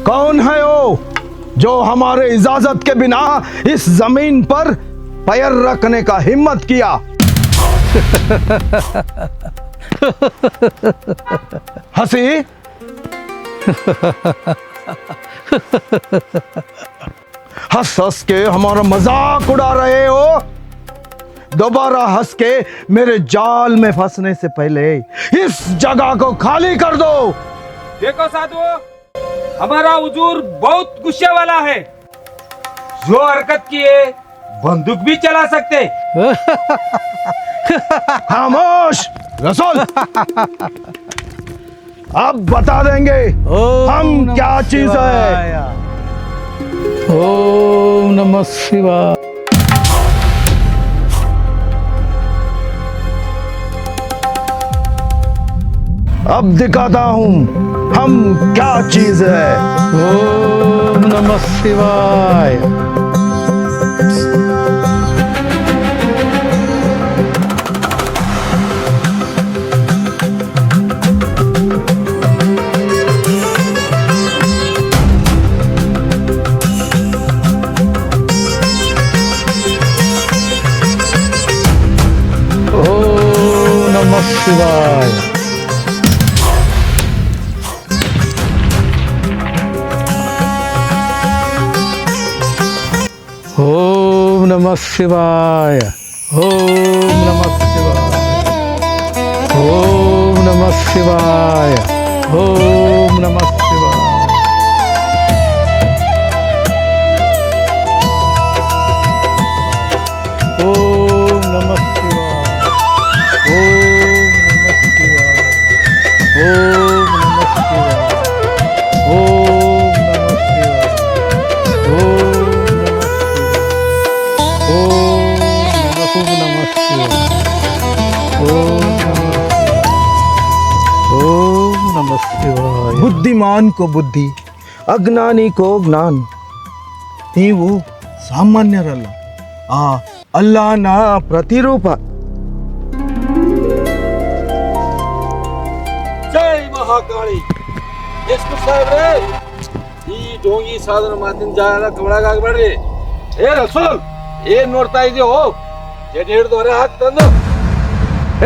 कौन है वो जो हमारे इजाजत के बिना इस जमीन पर पैर रखने का हिम्मत किया? हंसी हंस हंस के हमारा मजाक उड़ा रहे हो। दोबारा हंस के मेरे जाल में फंसने से पहले इस जगह को खाली कर दो। देखो साधु, हमारा हुजूर बहुत गुस्से वाला है। जो हरकत किए बंदूक भी चला सकते। खामोश रसूल, अब बता देंगे हम क्या चीज है। ओम नमः शिवाय। अब दिखाता हूं हम क्या चीज है। ओम नमः शिवाय। ओम नमः शिवाय। ओम नमः शिवाय। ओम नमः शिवाय। ओम नमः शिवाय। ओम नमः शिवाय। ओम नमः शिवाय। ओम नमः शिवाय। ओम नमः शिवाय। ओम नमः शिवाय। बुद्धिमान को बुद्धि, अज्ञानी को ज्ञान। ನೀವು ಸಾಮಾನ್ಯರಲ್ಲ, ಆ ಅಲ್ಲಾಹನ ಪ್ರತಿರೂಪ. ಜೈ ಮಹಾಕಾಳಿ. ಎಷ್ಟು ಸಾಹೇಬ್ರೆ, ಈ ಡೋಂಗಿ ಸಾಧನ ಮಾತಿನ ಜಾಗ ಕವಳಾಗಬೇಡ್ರಿ. ಏ ರಸೂಲ್, ಏನ್ ನೋಡ್ತಾ ಇದೀಯೋ? ಜಡಿ ಹಿಡಿದು ಹೊರ ಹಾಕ್ತಂದು.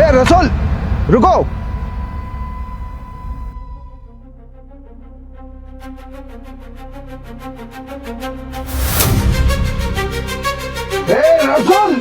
ಏ ರಸೂಲ್, ರುಕೋ. ए रसूल,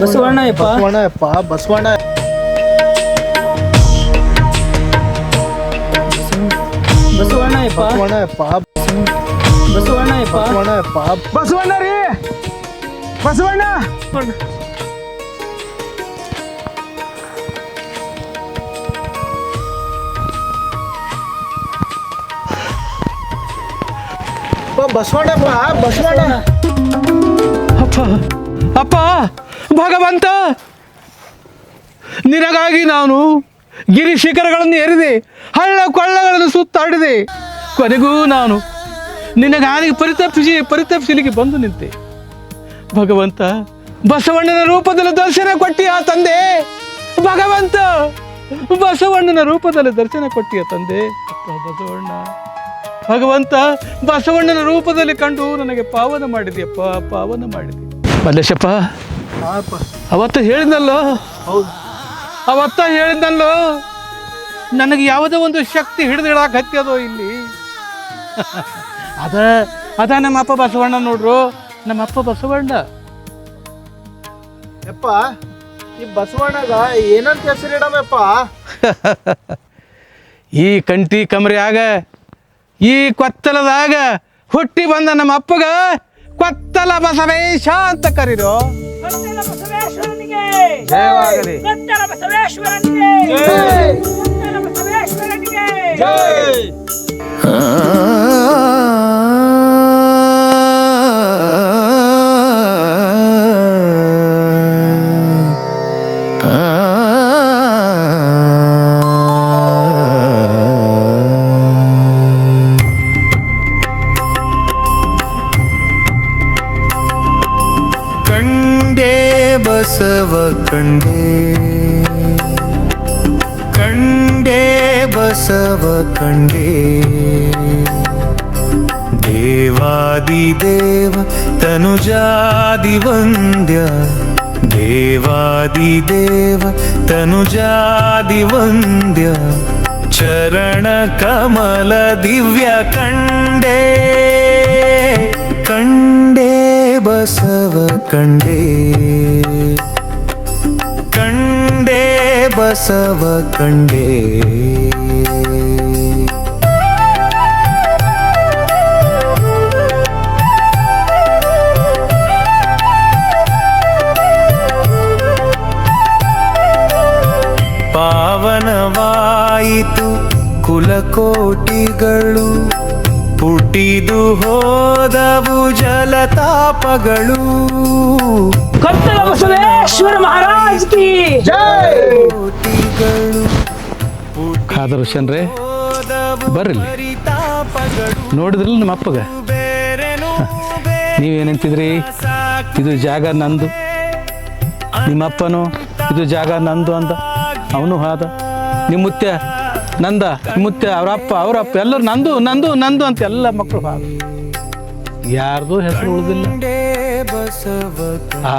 ಬಸವಣ್ಣ ಯಪ್ಪ. ಬಸವಣ್ಣ ಯಪ್ಪ ಬಸವಣ್ಣ ಬಸವಣ್ಣ ಯಪ್ಪ. ಬಸವಣ್ಣ ಯಪ್ಪ ಬಸವಣ್ಣ ಯಪ್ಪ. ಬಸವಣ್ಣ ಯಪ್ಪ ಬಸವಣ್ಣ ರೀ ಬಸವಣ್ಣ ಬಸವಣ್ಣಪ್ಪ ಬಸವಣ್ಣ ಅಪ್ಪ ಅಪ್ಪ ಭಗವಂತ, ನಿನಗಾಗಿ ನಾನು ಗಿರಿ ಶಿಖರಗಳನ್ನು ಏರಿದೆ, ಹಳ್ಳ ಕೊಳ್ಳಗಳನ್ನು ಸುತ್ತಾಡಿದೆ, ಕೊನೆಗೂ ನಾನು ನಿನಗಾಗಿ ಪರಿತಪ್ಪಿಸಲಿಕ್ಕೆ ಬಂದು ನಿಂತೆ. ಭಗವಂತ, ಬಸವಣ್ಣನ ರೂಪದಲ್ಲಿ ದರ್ಶನ ಕೊಟ್ಟಿಯ ತಂದೆ. ಭಗವಂತ, ಬಸವಣ್ಣನ ರೂಪದಲ್ಲಿ ದರ್ಶನ ಕೊಟ್ಟಿಯ ತಂದೆ. ಅಪ್ಪ ಬಸವಣ್ಣ, ಭಗವಂತ, ಬಸವಣ್ಣನ ರೂಪದಲ್ಲಿ ಕಂಡು ನನಗೆ ಪಾವನ ಮಾಡಿದೆಯಪ್ಪ, ಪಾವನ ಮಾಡಿದೆ. ಮಲ್ಲೇಶಪ್ಪ, ಅವತ್ತ ಹೇಳಿದ್ನಲ್ಲೋ, ನನಗೆ ಯಾವುದೋ ಒಂದು ಶಕ್ತಿ ಹಿಡಿದಿಡಕ್ಕೆ ಹತ್ಯದೋ ಇಲ್ಲಿ. ಅದ ನಮ್ಮಪ್ಪ ಬಸವಣ್ಣ ನೋಡ್ರು, ನಮ್ಮಪ್ಪ ಬಸವಣ್ಣ. ಯಪ್ಪ, ಈ ಬಸವಣ್ಣಗ ಏನಂತ ಹೆಸರಿಡಮಪ್ಪ? ಈ ಕಂಟಿ ಕಮರಿಯಾಗ, ಈ ಕೊತ್ತಲದಾಗ ಹುಟ್ಟಿ ಬಂದ ನಮ್ಮ ಅಪ್ಪಗ ಕೊತ್ತಲ ಬಸವೇಶ ಅಂತ ಕರೀರೋ. ಜಯವಾಗಲಿ. ಬಸವ ಕಂಡೆ ಕಂಡೆ ಬಸವ ಕಂಡೆ ದೇವಾದಿದೇವ ತನುಜಾದಿ ವಂದ್ಯ ದೇವಾದಿದೇವ ತನುಜಾದಿ ವಂದ್ಯ ಚರಣ ಕಮಲ ದಿವ್ಯ ಕಂಡೆ ಕಂಡೆ ಬಸವ ಕಂಡೆ ಕಂಡೆ ಬಸವ ಕಂಡೆ ಪಾವನವಾಯಿತು ಕುಲಕೋಟಿಗಳು ಪುಟಿದು ಹೋದವು ಜಲತಾಪಗಳು ಕೊತ್ತಲ ಬಸವೇಶ್ವರ ಮಹಾರಾಜ್ ಕಿ ಜೈ. ಖಾದರ್ಶನ್ರೇ ಬರ್ರಿ, ನೋಡಿದ್ರಲ್ಲ ನಮ್ಮ ಅಪ್ಪಗ. ನೀವೇನಂತಿದ್ರಿ, ಇದು ಜಾಗ ನಂದು, ನಿಮ್ಮಪ್ಪನು ಇದು ಜಾಗ ನಂದು ಅಂದ, ಅವನು ಹಾದ. ನಿಮ್ಮ ಮುತ್ಯ ನಂದ, ಮುತ್ಯ ಅವರಪ್ಪ ಎಲ್ಲರೂ ನಂದು ನಂದು ನಂದು ಅಂತ ಎಲ್ಲ ಮಕ್ಕಳು ಹಾದ. ಯಾರ್ದು ಹೆಸರು ಉಳಿದಿಲ್ಲ.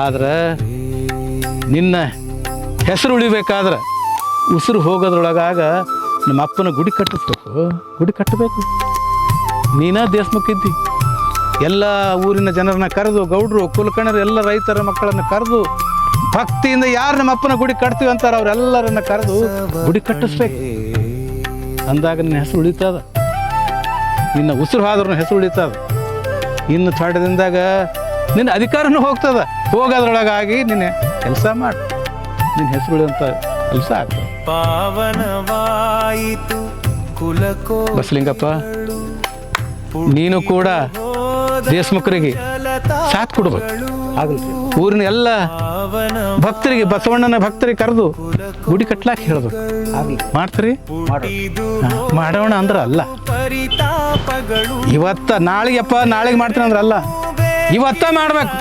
ಆದ್ರೆ ನಿನ್ನ ಹೆಸರು ಉಳಿಬೇಕಾದ್ರೆ ಉಸಿರು ಹೋಗೋದ್ರೊಳಗಾಗ ನಮ್ಮ ಅಪ್ಪನ ಗುಡಿ ಕಟ್ಟಬೇಕು. ನೀನ ದೇಶಮುಖ ಇದ್ದಿ. ಎಲ್ಲ ಊರಿನ ಜನರನ್ನ ಕರೆದು, ಗೌಡ್ರು ಕುಲಕರ್ಣರು ಎಲ್ಲ ರೈತರ ಮಕ್ಕಳನ್ನು ಕರೆದು, ಭಕ್ತಿಯಿಂದ ಯಾರು ನಮ್ಮ ಅಪ್ಪನ ಗುಡಿ ಕಟ್ತೀವಿ ಅಂತಾರೆ ಅವರೆಲ್ಲರನ್ನ ಕರೆದು ಗುಡಿ ಕಟ್ಟಿಸ್ಬೇಕು. ಅಂದಾಗ ನಿನ್ನ ಹೆಸರು ಉಳಿತದ, ನಿನ್ನ ಉಸಿರು ಹಾದ್ರೂ ಹೆಸರು ಉಳಿತದ. ಇನ್ನು ಥಾಡದಿಂದಾಗ ನಿನ್ನ ಅಧಿಕಾರನೂ ಹೋಗ್ತದ. ಹೋಗೋದ್ರೊಳಗಾಗಿ ನಿನ್ನ ಕೆಲಸ ಮಾಡಿ ನಿನ್ನ ಹೆಸರು ಉಳಿಯುವಂಥ ಕೆಲಸ ಆಗ್ತದೆ. ಪಾವನವಾಯಿತು ಕುಲಕೋ ಬಸಲಿಂಗಪ್ಪ, ನೀನು ಕೂಡ ದೇಶಮುಖರಿಗೆ ಸಾಥ್ ಕೊಡ್ಬೇಕು. ಆಗಲಿ, ಊರಿನ ಎಲ್ಲ ಭಕ್ತರಿಗೆ, ಬಸವಣ್ಣನ ಭಕ್ತರಿಗೆ ಕರೆದು ಗುಡಿ ಕಟ್ಲಾಕ್ ಹೇಳ್ಬೇಕು. ಮಾಡ್ತೀರಿ? ಮಾಡೋಣ ಅಂದ್ರ ಅಲ್ಲ, ಇವತ್ತ ನಾಳೆಗಪ್ಪ ನಾಳೆಗೆ ಮಾಡ್ತೀನಿ ಅಂದ್ರ ಅಲ್ಲ, ಇವತ್ತ ಮಾಡ್ಬೇಕು.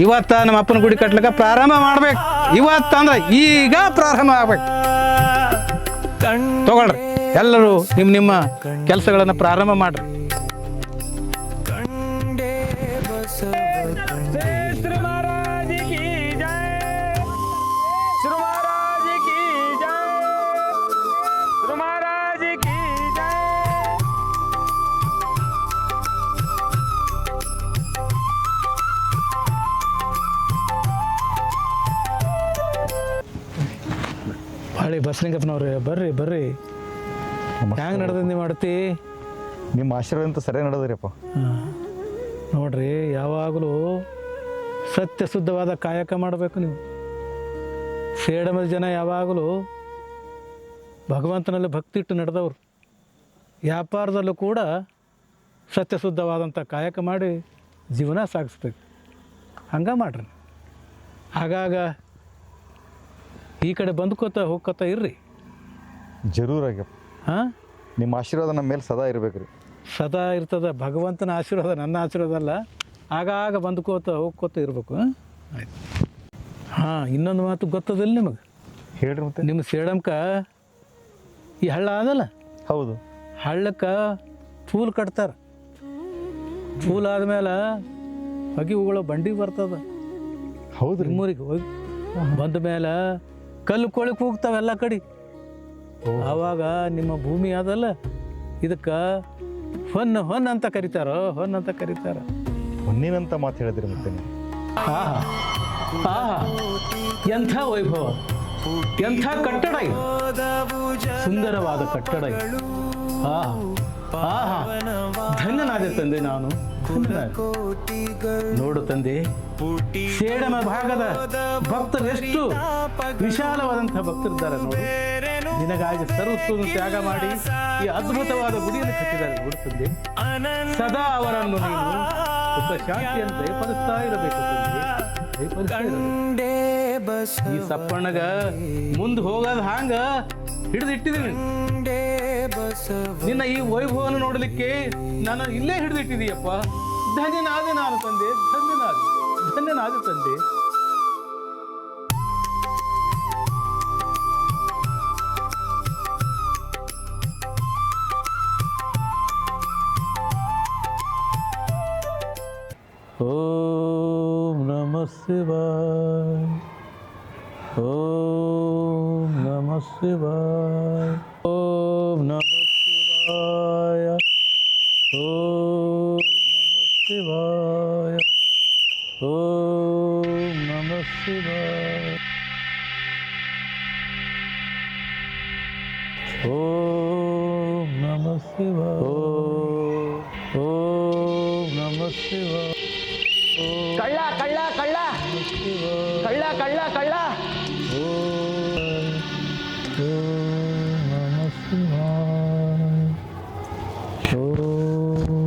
ಇವತ್ತ ನಮ್ಮ ಅಪ್ಪನ ಗುಡಿ ಕಟ್ಲಿಕ್ಕೆ ಪ್ರಾರಂಭ ಮಾಡ್ಬೇಕು. ಇವತ್ತ ಅಂದ್ರೆ ಈಗ ಪ್ರಾರಂಭ ಆಗ್ಬೇಕು. ತಗೊಳ್ರಿ, ಎಲ್ಲರೂ ನಿಮ್ಮ ಕೆಲಸಗಳನ್ನ ಪ್ರಾರಂಭ ಮಾಡ್ರಿ. ಬಸಲಿಂಗಪ್ಪನವ್ರೆ ಬರ್ರಿ ಬರ್ರಿ. ಹ್ಯಾಂಗೆ ನಡೆದ ನೀವು ಮಾಡ್ತಿ? ನಿಮ್ಮ ಆಶೀರ್ವಾದ ಅಂತ ಸರಿಯಾಗಿ ನಡೆದ್ರಿಪ್ಪ. ನೋಡ್ರಿ, ಯಾವಾಗಲೂ ಸತ್ಯ ಶುದ್ಧವಾದ ಕಾಯಕ ಮಾಡಬೇಕು ನೀವು. ಸೇಡಮದ ಜನ ಯಾವಾಗಲೂ ಭಗವಂತನಲ್ಲಿ ಭಕ್ತಿ ಇಟ್ಟು ನಡೆದವರು. ವ್ಯಾಪಾರದಲ್ಲೂ ಕೂಡ ಸತ್ಯಶುದ್ಧವಾದಂಥ ಕಾಯಕ ಮಾಡಿ ಜೀವನ ಸಾಗಿಸ್ಬೇಕು. ಹಂಗೆ ಮಾಡ್ರಿ. ಆಗಾಗ ಈ ಕಡೆ ಬಂದ್ಕೋತ ಹೋಗ್ಕೋತ ಇರ್ರಿ. ಜರೂರಾಗ್ಯಪ್ಪ. ಹಾಂ, ನಿಮ್ಮ ಆಶೀರ್ವಾದ ನಮ್ಮ ಮೇಲೆ ಸದಾ ಇರಬೇಕು ರೀ. ಸದಾ ಇರ್ತದೆ. ಭಗವಂತನ ಆಶೀರ್ವಾದ, ನನ್ನ ಆಶೀರ್ವಾದ ಅಲ್ಲ. ಆಗಾಗ ಬಂದ್ಕೋತ ಹೋಗ್ಕೋತ ಇರಬೇಕು. ಆಯ್ತು. ಹಾಂ, ಇನ್ನೊಂದು ಮಾತು ಗೊತ್ತದಿಲ್ಲ ನಿಮಗೆ? ಹೇಳ್ರಿ. ಮತ್ತೆ ನಿಮ್ಮ ಸೇಡಮ್ಕ ಈ ಹಳ್ಳ ಅದಲ್ಲ? ಹೌದು. ಹಳ್ಳಕ್ಕೆ ಚೂಲ್ ಕಟ್ತಾರೆ. ಚೂಲ್ ಆದ್ಮೇಲೆ ಹೊಗೆ ಉಗುಳೋ ಬಂಡಿ ಬರ್ತದ. ಹೌದು. ನಿಮ್ಮೂರಿಗೆ ಹೋಗಿ ಬಂದ ಮೇಲೆ ಕಲ್ಲು ಕೊಳಿಗೆ ಹೋಗ್ತಾವೆ ಎಲ್ಲ ಕಡೆ. ಆವಾಗ ನಿಮ್ಮ ಭೂಮಿ ಅದಲ್ಲ, ಇದಕ್ಕೆ ಹೊನ್ನ ಅಂತ ಕರೀತಾರ. ಹೊನ್ನ ಕರೀತಾರ. ಹೊನ್ನಿನಂತ ಮಾತು ಹೇಳಿದ್ರಿ. ಮತ್ತೆ ಎಂಥ ವೈಭವ, ಎಂಥ ಕಟ್ಟಡ ಇದು. ಸುಂದರವಾದ ಕಟ್ಟಡ ಇದು. ಧನ್ಯನಾದೆ ತಂದೆ, ನಾನು ನೋಡು ತಂದೆ, ಸೇಡಮ ಭಾಗದ ಭಕ್ತರು ಎಷ್ಟು ವಿಶಾಲವಾದಂತಹ ಭಕ್ತರಿದ್ದಾರೆ ನೋಡು. ನಿನಗಾಗಿ ಸರ್ವಸ್ವವನ್ನು ತ್ಯಾಗ ಮಾಡಿ ಈ ಅದ್ಭುತವಾದ ಗುಡಿಯನ್ನು ಕಟ್ಟಿದ್ದಾರೆ ನೋಡು ತಂದೆ. ಸದಾ ಅವರನ್ನು ನೀನು ಒಬ್ಬ ಶಾಂತಿಯನ್ನು ದಯಪಡಿಸ್ತಾ ಇರಬೇಕು ತಂದೆ. ಈ ಸಪ್ಪಣ್ಣಗ ಮುಂದೆ ಹೋಗೋದು ಹಾಂಗ ಹಿಡಿದಿಟ್ಟಿದ್ದೀನಿ. ನಿನ್ನ ಈ ವೈಭವವನ್ನು ನೋಡಲಿಕ್ಕೆ ನಾನು ಇಲ್ಲೇ ಹಿಡಿದಿಟ್ಟಿದೀಯಪ್ಪ. ಧನ್ಯನಾದೆ ನಾನು ತಂದೆ, ಧನ್ಯನಾದೆ ತಂದೆ. ಓಂ ನಮಃ ಶಿವಾಯ, ಓಂ ನಮಃ ಶಿವಾಯ, ಓಂ ನಮಃ ಶಿವಾಯ, ಓಂ ನಮಃ ಶಿವಾಯ, ಓಂ ನಮಃ ಶಿವಾಯ, ಓಂ ನಮಃ ಶಿವಾಯ, ಓಂ ನಮಃ ಶಿವಾಯ. ಕಳ್ಳ ಕಳ್ಳ ಕಳ್ಳ ಕಳ್ಳ ಕಳ್ಳ ಕಳ್ಳ.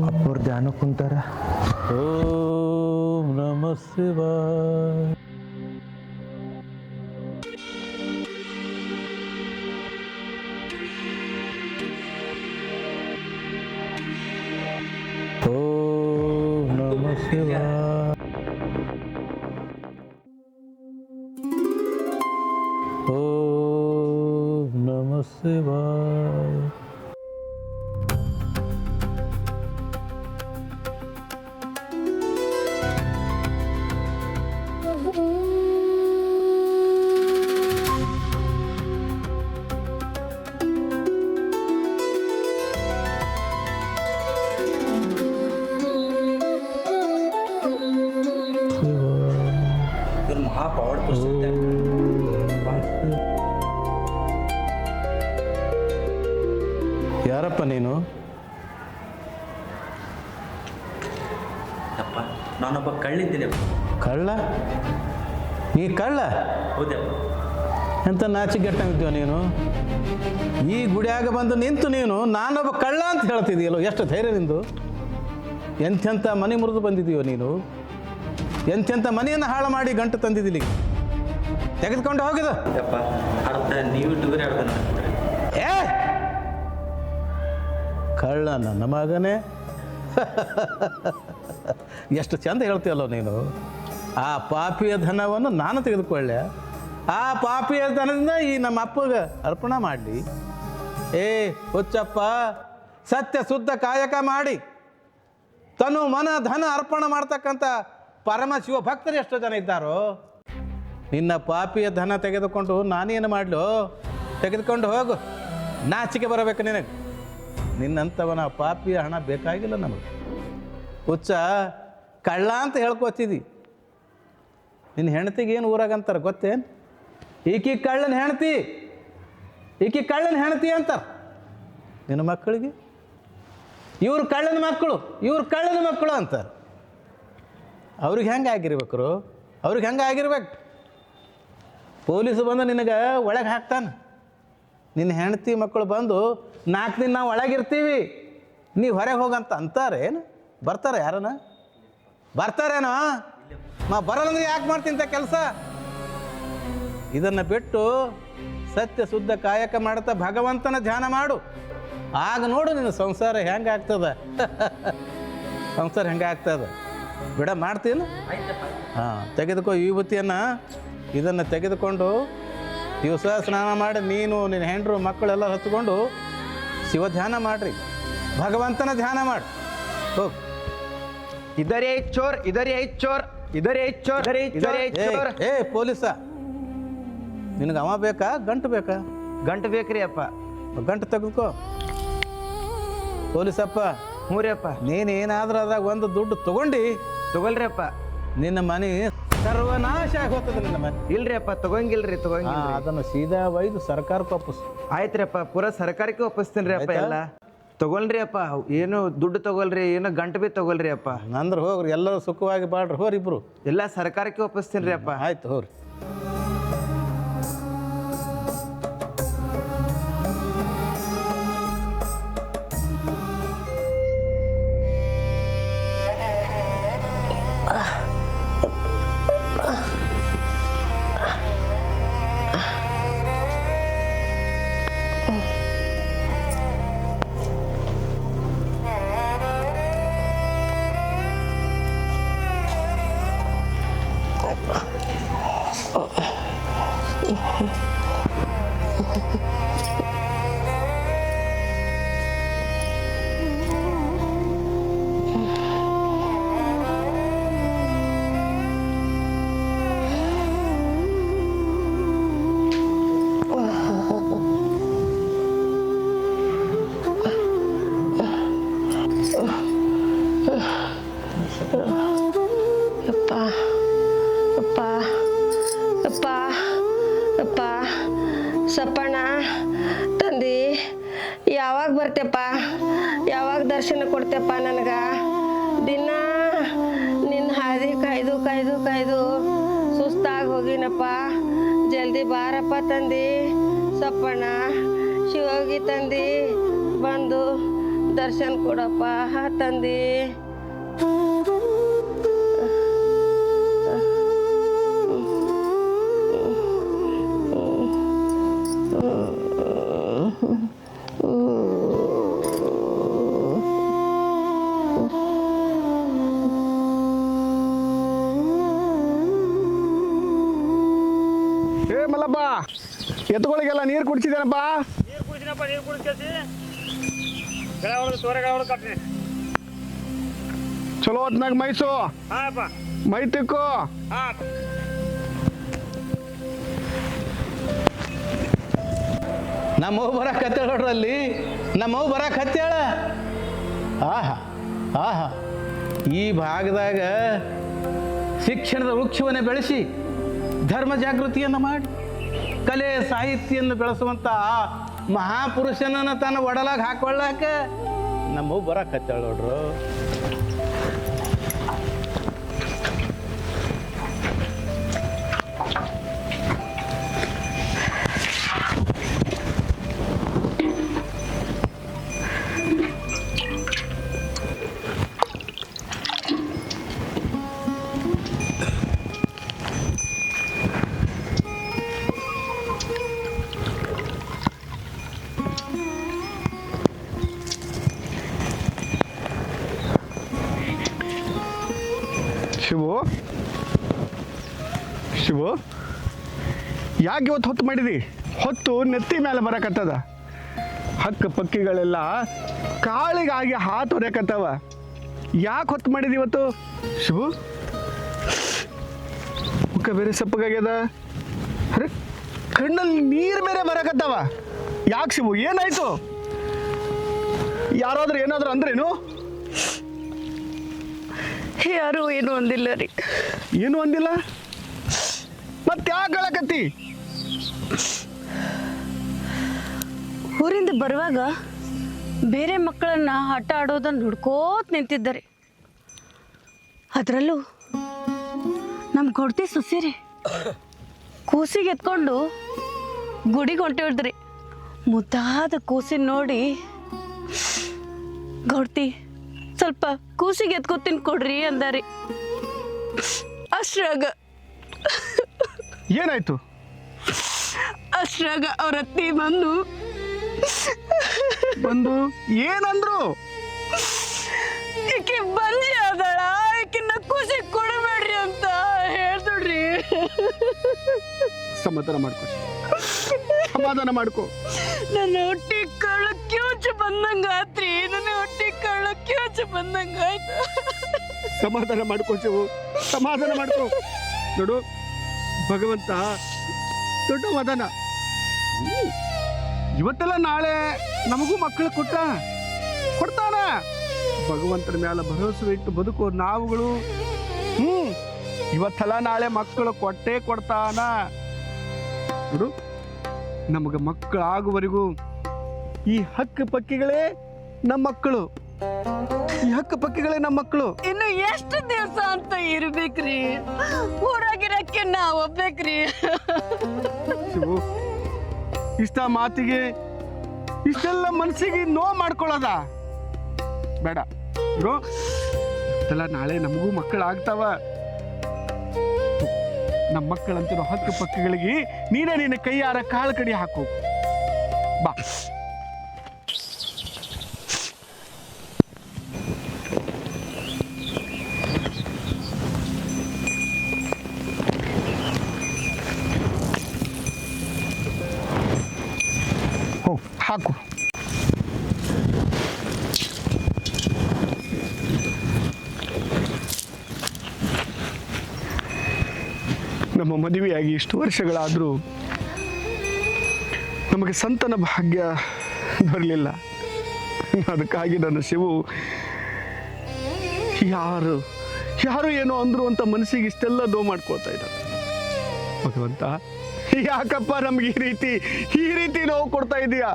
ಅಪ್ಪವ್ರು ಧ್ಯಾನ ಕುಂತಾರ. ಓಂ ನಮಃ ಶಿವಾಯ. ಓಂ ನಮಃ ಶಿವಾಯ. ಓಂ ನಮಃ ಶಿವಾಯ. ಯಾರಪ್ಪ ನೀನು? ಅಪ್ಪ, ನಾನೊಬ್ಬ ಕಳ್ಳಿದ್ದೀನಿ. ಕಳ್ಳ? ನೀ ಕಳ್ಳ? ಹೌದಪ್ಪ. ಎಂತ ನಾಚಿಗೆಟ್ಟಂಗಿದ್ಯೋ ನೀನು? ಈ ಗುಡಿಯಾಗ ಬಂದು ನಿಂತು ನೀನು ನಾನೊಬ್ಬ ಕಳ್ಳ ಅಂತ ಹೇಳ್ತಿದೀಯಲ್ಲೋ, ಎಷ್ಟು ಧೈರ್ಯ ನಿಂದು? ಎಂತೆಂಥ ಮನೆ ಮುರಿದು ಬಂದಿದೆಯೋ ನೀನು? ಎಂತೆಂಥ ಮನೆಯನ್ನು ಹಾಳು ಮಾಡಿ ಗಂಟು ತಂದಿದ್ದಿಲ್ಲಿ. ತೆಗೆದುಕೊಂಡು ಹೋಗಿದ ಅರ್ಧ ನೀವು ಟೂರ್ ಏ ಕಳ್ಳ ನನ್ನ ಮಗನೇ. ಎಷ್ಟು ಚಂದ ಹೇಳ್ತೀಯಲ್ಲೋ ನೀನು. ಆ ಪಾಪಿಯ ಧನವನ್ನು ನಾನು ತೆಗೆದುಕೊಳ್ಳೆ. ಆ ಪಾಪಿಯ ಧನದಿಂದ ಈ ನಮ್ಮ ಅಪ್ಪಗೆ ಅರ್ಪಣೆ ಮಾಡಲಿ. ಏ ಹುಚ್ಚಪ್ಪ, ಸತ್ಯ ಶುದ್ಧ ಕಾಯಕ ಮಾಡಿ ತನು ಮನ ಧನ ಅರ್ಪಣೆ ಮಾಡ್ತಕ್ಕಂಥ ಪರಮಶಿವ ಭಕ್ತರು ಎಷ್ಟು ಜನ ಇದ್ದಾರೋ. ನಿನ್ನ ಪಾಪಿಯ ಧನ ತೆಗೆದುಕೊಂಡು ನಾನೇನು ಮಾಡಲು? ತೆಗೆದುಕೊಂಡು ಹೋಗು, ನಾಚಿಕೆ ಬರಬೇಕು ನಿನಗೆ. ನಿನ್ನಂಥವನ ಪಾಪಿಯ ಹಣ ಬೇಕಾಗಿಲ್ಲ ನಮಗೆ. ಹುಚ್ಚ ಕಳ್ಳ ಅಂತ ಹೇಳ್ಕೊತಿದ್ದಿ. ನಿನ್ನ ಹೆಂಡ್ತಿಗೆ ಏನು ಊರಾಗಂತಾರೆ ಗೊತ್ತೇನು? ಈಕಿ ಕಳ್ಳನ ಹೆಂಡ್ತಿ. ಈಕಿ ಕಳ್ಳನ ಹೆಣತಿ ಅಂತಾರೆ ನಿನ್ನ ಮಕ್ಕಳಿಗೆ. ಇವ್ರು ಕಳ್ಳನ ಮಕ್ಕಳು, ಇವ್ರು ಕಳ್ಳನ ಮಕ್ಕಳು ಅಂತಾರೆ. ಅವ್ರಿಗೆ ಹೆಂಗೆ ಆಗಿರ್ಬೇಕು? ಅವ್ರಿಗೆ ಹೆಂಗೆ ಆಗಿರ್ಬೇಕು? ಪೊಲೀಸು ಬಂದು ನಿನಗೆ ಒಳಗೆ ಹಾಕ್ತಾನೆ. ನಿನ್ನ ಹೆಂಡತಿ ಮಕ್ಕಳು ಬಂದು 4 ದಿನ ನಾವು ಒಳಗಿರ್ತೀವಿ, ನೀವು ಹೊರಗೆ ಹೋಗಂತ ಅಂತಾರೆ. ಏನು ಬರ್ತಾರೆ? ಯಾರನ ಬರ್ತಾರೇನೋ? ಬರಲ್ಲಂದ್ರೆ ಯಾಕೆ ಮಾಡ್ತಿಂತ ಕೆಲಸ? ಇದನ್ನು ಬಿಟ್ಟು ಸತ್ಯ ಶುದ್ಧ ಕಾಯಕ ಮಾಡ್ತಾ ಭಗವಂತನ ಧ್ಯಾನ ಮಾಡು. ಆಗ ನೋಡು ನಿನ್ನ ಸಂಸಾರ ಹೆಂಗೆ ಆಗ್ತದೆ. ಸಂಸಾರ ಹೆಂಗೆ ಆಗ್ತದೆ ಬಿಡ. ಮಾಡ್ತೀನಿ. ಹಾಂ, ತೆಗೆದುಕೋ ವಿಭೂತಿಯನ್ನು. ಇದನ್ನು ತೆಗೆದುಕೊಂಡು ದಿವಸ ಸ್ನಾನ ಮಾಡಿ ನೀನು ನಿನ್ನ ಹೆಂಡರು ಮಕ್ಕಳೆಲ್ಲ ಹಚ್ಕೊಂಡು ಶಿವ ಧ್ಯಾನ ಮಾಡಿರಿ, ಭಗವಂತನ ಧ್ಯಾನ ಮಾಡಿ ಹೋಗಿ. ಇದರೇ ಚೋರ್, ಇದರೇ ಚೋರ್, ಇದರೇ ಚೋರ್, ಇದರೇ ಚೋರ್. ಏ ಪೊಲೀಸ, ನಿನಗೆ ಅವ ಬೇಕಾ ಗಂಟು ಬೇಕಾ? ಗಂಟು ಬೇಕ್ರಿ ಅಪ್ಪ. ಗಂಟು ತೆಗೆದುಕೋ ಪೊಲೀಸಪ್ಪ. ಹ್ಞೂ ರೀ ಅಪ್ಪ. ನೀನೇನಾದ್ರೂ ಅದ್ರಾಗ ಒಂದು ದುಡ್ಡು ತಗೊಳ್ರಿ ಅಪ್ಪ. ನಿನ್ನ ಮನೆ ಸರ್ವನಾಶ ಆಗಿ ಹೋಗ್ತದೆ. ನಿನ್ನ ಮನೆ ಇಲ್ರಿ ಅಪ್ಪ, ತಗೊಂಗಿಲ್ರಿ. ಅದನ್ನು ಸೀದಾ ಒಯ್ದು ಸರ್ಕಾರಕ್ಕೆ ವಾಪಸ್. ಆಯ್ತ್ರಿ ಅಪ್ಪ, ಪೂರಾ ಸರ್ಕಾರಕ್ಕೆ ವಾಪಸ್ತೀನಿ ರೀ ಅಪ್ಪ. ಎಲ್ಲ ತಗೊಳ್ರಿ ಅಪ್ಪ. ಏನು ದುಡ್ಡು ತಗೊಳ್ರಿ, ಏನು ಗಂಟು ಬಿ ತಗೊಳ್ರಿ ಅಪ್ಪ. ಅಂದ್ರೆ ಹೋಗ್ರಿ, ಎಲ್ಲರೂ ಸುಖವಾಗಿ ಬಾಳ್ರಿ. ಹೋರಿ ಇಬ್ರು. ಎಲ್ಲ ಸರ್ಕಾರಕ್ಕೆ ವಾಪಸ್ತೀನಿ ರೀ ಅಪ್ಪ. ಆಯ್ತು ಹೋರಿ. ಸಪ್ಪಣ್ಣ ತಂದಿ, ಯಾವಾಗ ಬರ್ತೇಪ್ಪ? ಯಾವಾಗ ದರ್ಶನ ಕೊಡ್ತೇಪ್ಪ ನನಗೆ? ದಿನ ನಿನ್ನ ಹಾದಿ ಕಾಯ್ದು ಕಾಯ್ದು ಕಾಯ್ದು ಸುಸ್ತಾಗಿ ಹೋಗಿನಪ್ಪ. ಜಲ್ದಿ ಬಾರಪ್ಪ ತಂದಿ. ಸಪ್ಪಣ್ಣ ಶಿವೋಗಿ ತಂದಿ, ಬಂದು ದರ್ಶನ ಕೊಡಪ್ಪ ತಂದಿ. ಮಲ್ಲಪ್ಪ, ಎತ್ತುಗಳಿಗೆಲ್ಲ ನೀರು ಕುಡಿಸಿದೇನಪ್ಪ? ನೀರು ಕುಡಿಸಿನಪ್ಪ, ನೀರು ಕುಡಿಸಿ ಗಳ ಹೊಡೆದು ತೋರೆಗಳ ಹೊಡೆದು ಕಟ್ಟಿ ಚಲೋ ಹೊತ್ನಾಗ ಮೈಸು. ಹಾಂ ಮೈ ತಿಕ್ಕು. ಹಾಂ ನಮ್ಮವು ಬರಕ್ಕೆ ಹತ್ತೇಳ ನೋಡ್ರಿ. ಅಲ್ಲಿ ನಮ್ಮವು ಬರಕ್ಕೆ ಹತ್ತೇಳ. ಆಹಾ ಆಹಾ, ಈ ಭಾಗದಾಗ ಶಿಕ್ಷಣದ ವೃಕ್ಷವನ್ನೇ ಬೆಳೆಸಿ ಧರ್ಮ ಜಾಗೃತಿಯನ್ನು ಮಾಡಿ ಕಲೆ ಸಾಹಿತ್ಯವನ್ನು ಬೆಳೆಸುವಂಥ ಮಹಾಪುರುಷನನ್ನು ತನ್ನ ಒಡಲಾಗ ಹಾಕೊಳ್ಳಾಕ ನಮ್ಮವು ಬರಕ್ಕೆ ಹತ್ತೇಳ ನೋಡ್ರು. ಶಿವು, ಯಾಕೆ ಇವತ್ತು ಹೊತ್ತು ಮಾಡಿದಿ? ಹೊತ್ತು ನೆತ್ತಿ ಮೇಲೆ ಬರಕತ್ತದ. ಹಕ್ಕ ಪಕ್ಕಿಗಳೆಲ್ಲ ಕಾಳಿಗಾಗಿ ಹಾತು ಹೊರಕತ್ತವ. ಯಾಕೆ ಹೊತ್ತು ಮಾಡಿದಿ ಇವತ್ತು ಶಿವು? ಮುಖ ಬೇರೆ ಸಪ್ಪಗಾಗ್ಯದ, ಅರೆ ಕಣ್ಣಲ್ಲಿ ನೀರು ಬೇರೆ ಬರಕತ್ತವ. ಯಾಕೆ ಶಿವು, ಏನಾಯ್ತು? ಯಾರಾದ್ರೂ ಏನಾದರೂ ಅಂದ್ರೇನು? ಯಾರು ಏನು ಅಂದಿಲ್ಲ ರೀ. ಏನು ಅಂದಿಲ್ಲ? ಮತ್ತೆ ಯಾಕೆ ಹೇಳಕತ್ತಿ? ಊರಿಂದ ಬರುವಾಗ ಬೇರೆ ಮಕ್ಕಳನ್ನ ಆಟ ಆಡೋದನ್ನು ಹುಡ್ಕೋತ ನಿಂತಿದ್ದಾರೆ. ಅದರಲ್ಲೂ ನಮ್ಮ ಕೊಡ್ತಿ ಸುಸೀರಿ ಕೂಸಿಗೆ ಎತ್ಕೊಂಡು ಗುಡಿಗೆ ಹೊಂಟಿದ್ರಿ. ಮುದ್ದಾದ ಕೂಸಿನ ನೋಡಿ ಗೌಡ್ತಿ ಸ್ವಲ್ಪ ಕೂಸಿಗೆ ಎತ್ಕೊತೀನಿ ಕೊಡ್ರಿ ಅಂದಾರಿ. ಅಷ್ಟ್ರಾಗ ಏನಾಯ್ತು? ಅಷ್ಟ್ರಾಗ ಅವ್ರ ಅತ್ತಿ ಬಂದು ಏನಂದ್ರು? ಈಕೆ ಬಂದಿ ಅದಳ, ಈಕಿನ್ನ ಖುಷಿ ಕೊಡಬೇಡ್ರಿ ಅಂತ ಹೇಳ್ತಡ್ರಿ. ಸಮಾಧಾನ ಮಾಡ್ಕೋ. ನನ್ನ ಹೊಟ್ಟಿ ಕಳ್ಳ ಕ್ಯೂಚ್ ಬಂದಂಗ ಆತ್ರಿ. ನನ್ನ ಹೊಟ್ಟಿ ಕಳ್ಳ ಕ್ಯೂಚ್ ಬಂದಂಗ ಆಯ್ತು. ಸಮಾಧಾನ ಮಾಡ್ಕೋ ಶಿವು, ಸಮಾಧಾನ ಮಾಡ್ಕೋ. ನೋಡು, ಭಗವಂತ ದೊಡ್ಡ ವದನ. ಇವತ್ತೆಲ್ಲ ನಾಳೆ ನಮಗೂ ಮಕ್ಕಳು ಕೊಡ್ತಾನ. ಭಗವಂತನ ಮ್ಯಾಲ ಭರವಸೆ ಇಟ್ಟು ಬದುಕೋ ನಾವುಗಳು ಇವತ್ತೆಲ್ಲ ನಾಳೆ ಮಕ್ಕಳು ಕೊಡ್ತಾನ. ನೋಡು, ನಮಗೆ ಮಕ್ಕಳು ಆಗುವವರೆಗೂ ಈ ಹಕ್ಕು ಪಕ್ಕಿಗಳೇ ನಮ್ಮ ಮಕ್ಕಳು. ಇನ್ನು ಎಷ್ಟು ದಿವಸ ಅಂತ ಇರ್ಬೇಕ್ರಿ? ಊರಾಗಿರಕ್ಕೆ ನಾವ್ ಒಬ್ಬೇಕ್ರಿ. ಶಿವು, ಇಷ್ಟ ಮಾತಿಗೆ ಇಷ್ಟೆಲ್ಲ ಮನಸ್ಸಿಗೆ ನೋವು ಮಾಡ್ಕೊಳ್ಳೋದ ಬೇಡ. ಇದೆಲ್ಲ ನಾಳೆ ನಮಗೂ ಮಕ್ಕಳು ಆಗ್ತಾವ. ನಮ್ಮ ಮಕ್ಕಳಂತಿರೋ ಹಕ್ಕು ಪಕ್ಕಗಳಿಗೆ ನೀನೇ ನಿನ್ನ ಕೈಯಾರ ಕಾಳು ಕಡಿ ಹಾಕು ಬಾ. ಹಾಕು. ನಮ್ಮ ಮದುವೆಯಾಗಿ ಇಷ್ಟು ವರ್ಷಗಳಾದರೂ ನಮಗೆ ಸಂತಾನ ಭಾಗ್ಯ ಬರಲಿಲ್ಲ. ಅದಕ್ಕಾಗಿ ನನ್ನ ಶಿವು ಯಾರು ಏನೋ ಅಂದ್ರು ಅಂತ ಮನಸ್ಸಿಗೆ ಇಷ್ಟೆಲ್ಲ ನೋವು ಮಾಡ್ಕೊಳ್ತಾ ಇದ್ದಾರೆ. ಭಗವಂತ, ಯಾಕಪ್ಪ ನಮ್ಗೆ ಈ ರೀತಿ ನೋವು ಕೊಡ್ತಾ ಇದೀಯಾ?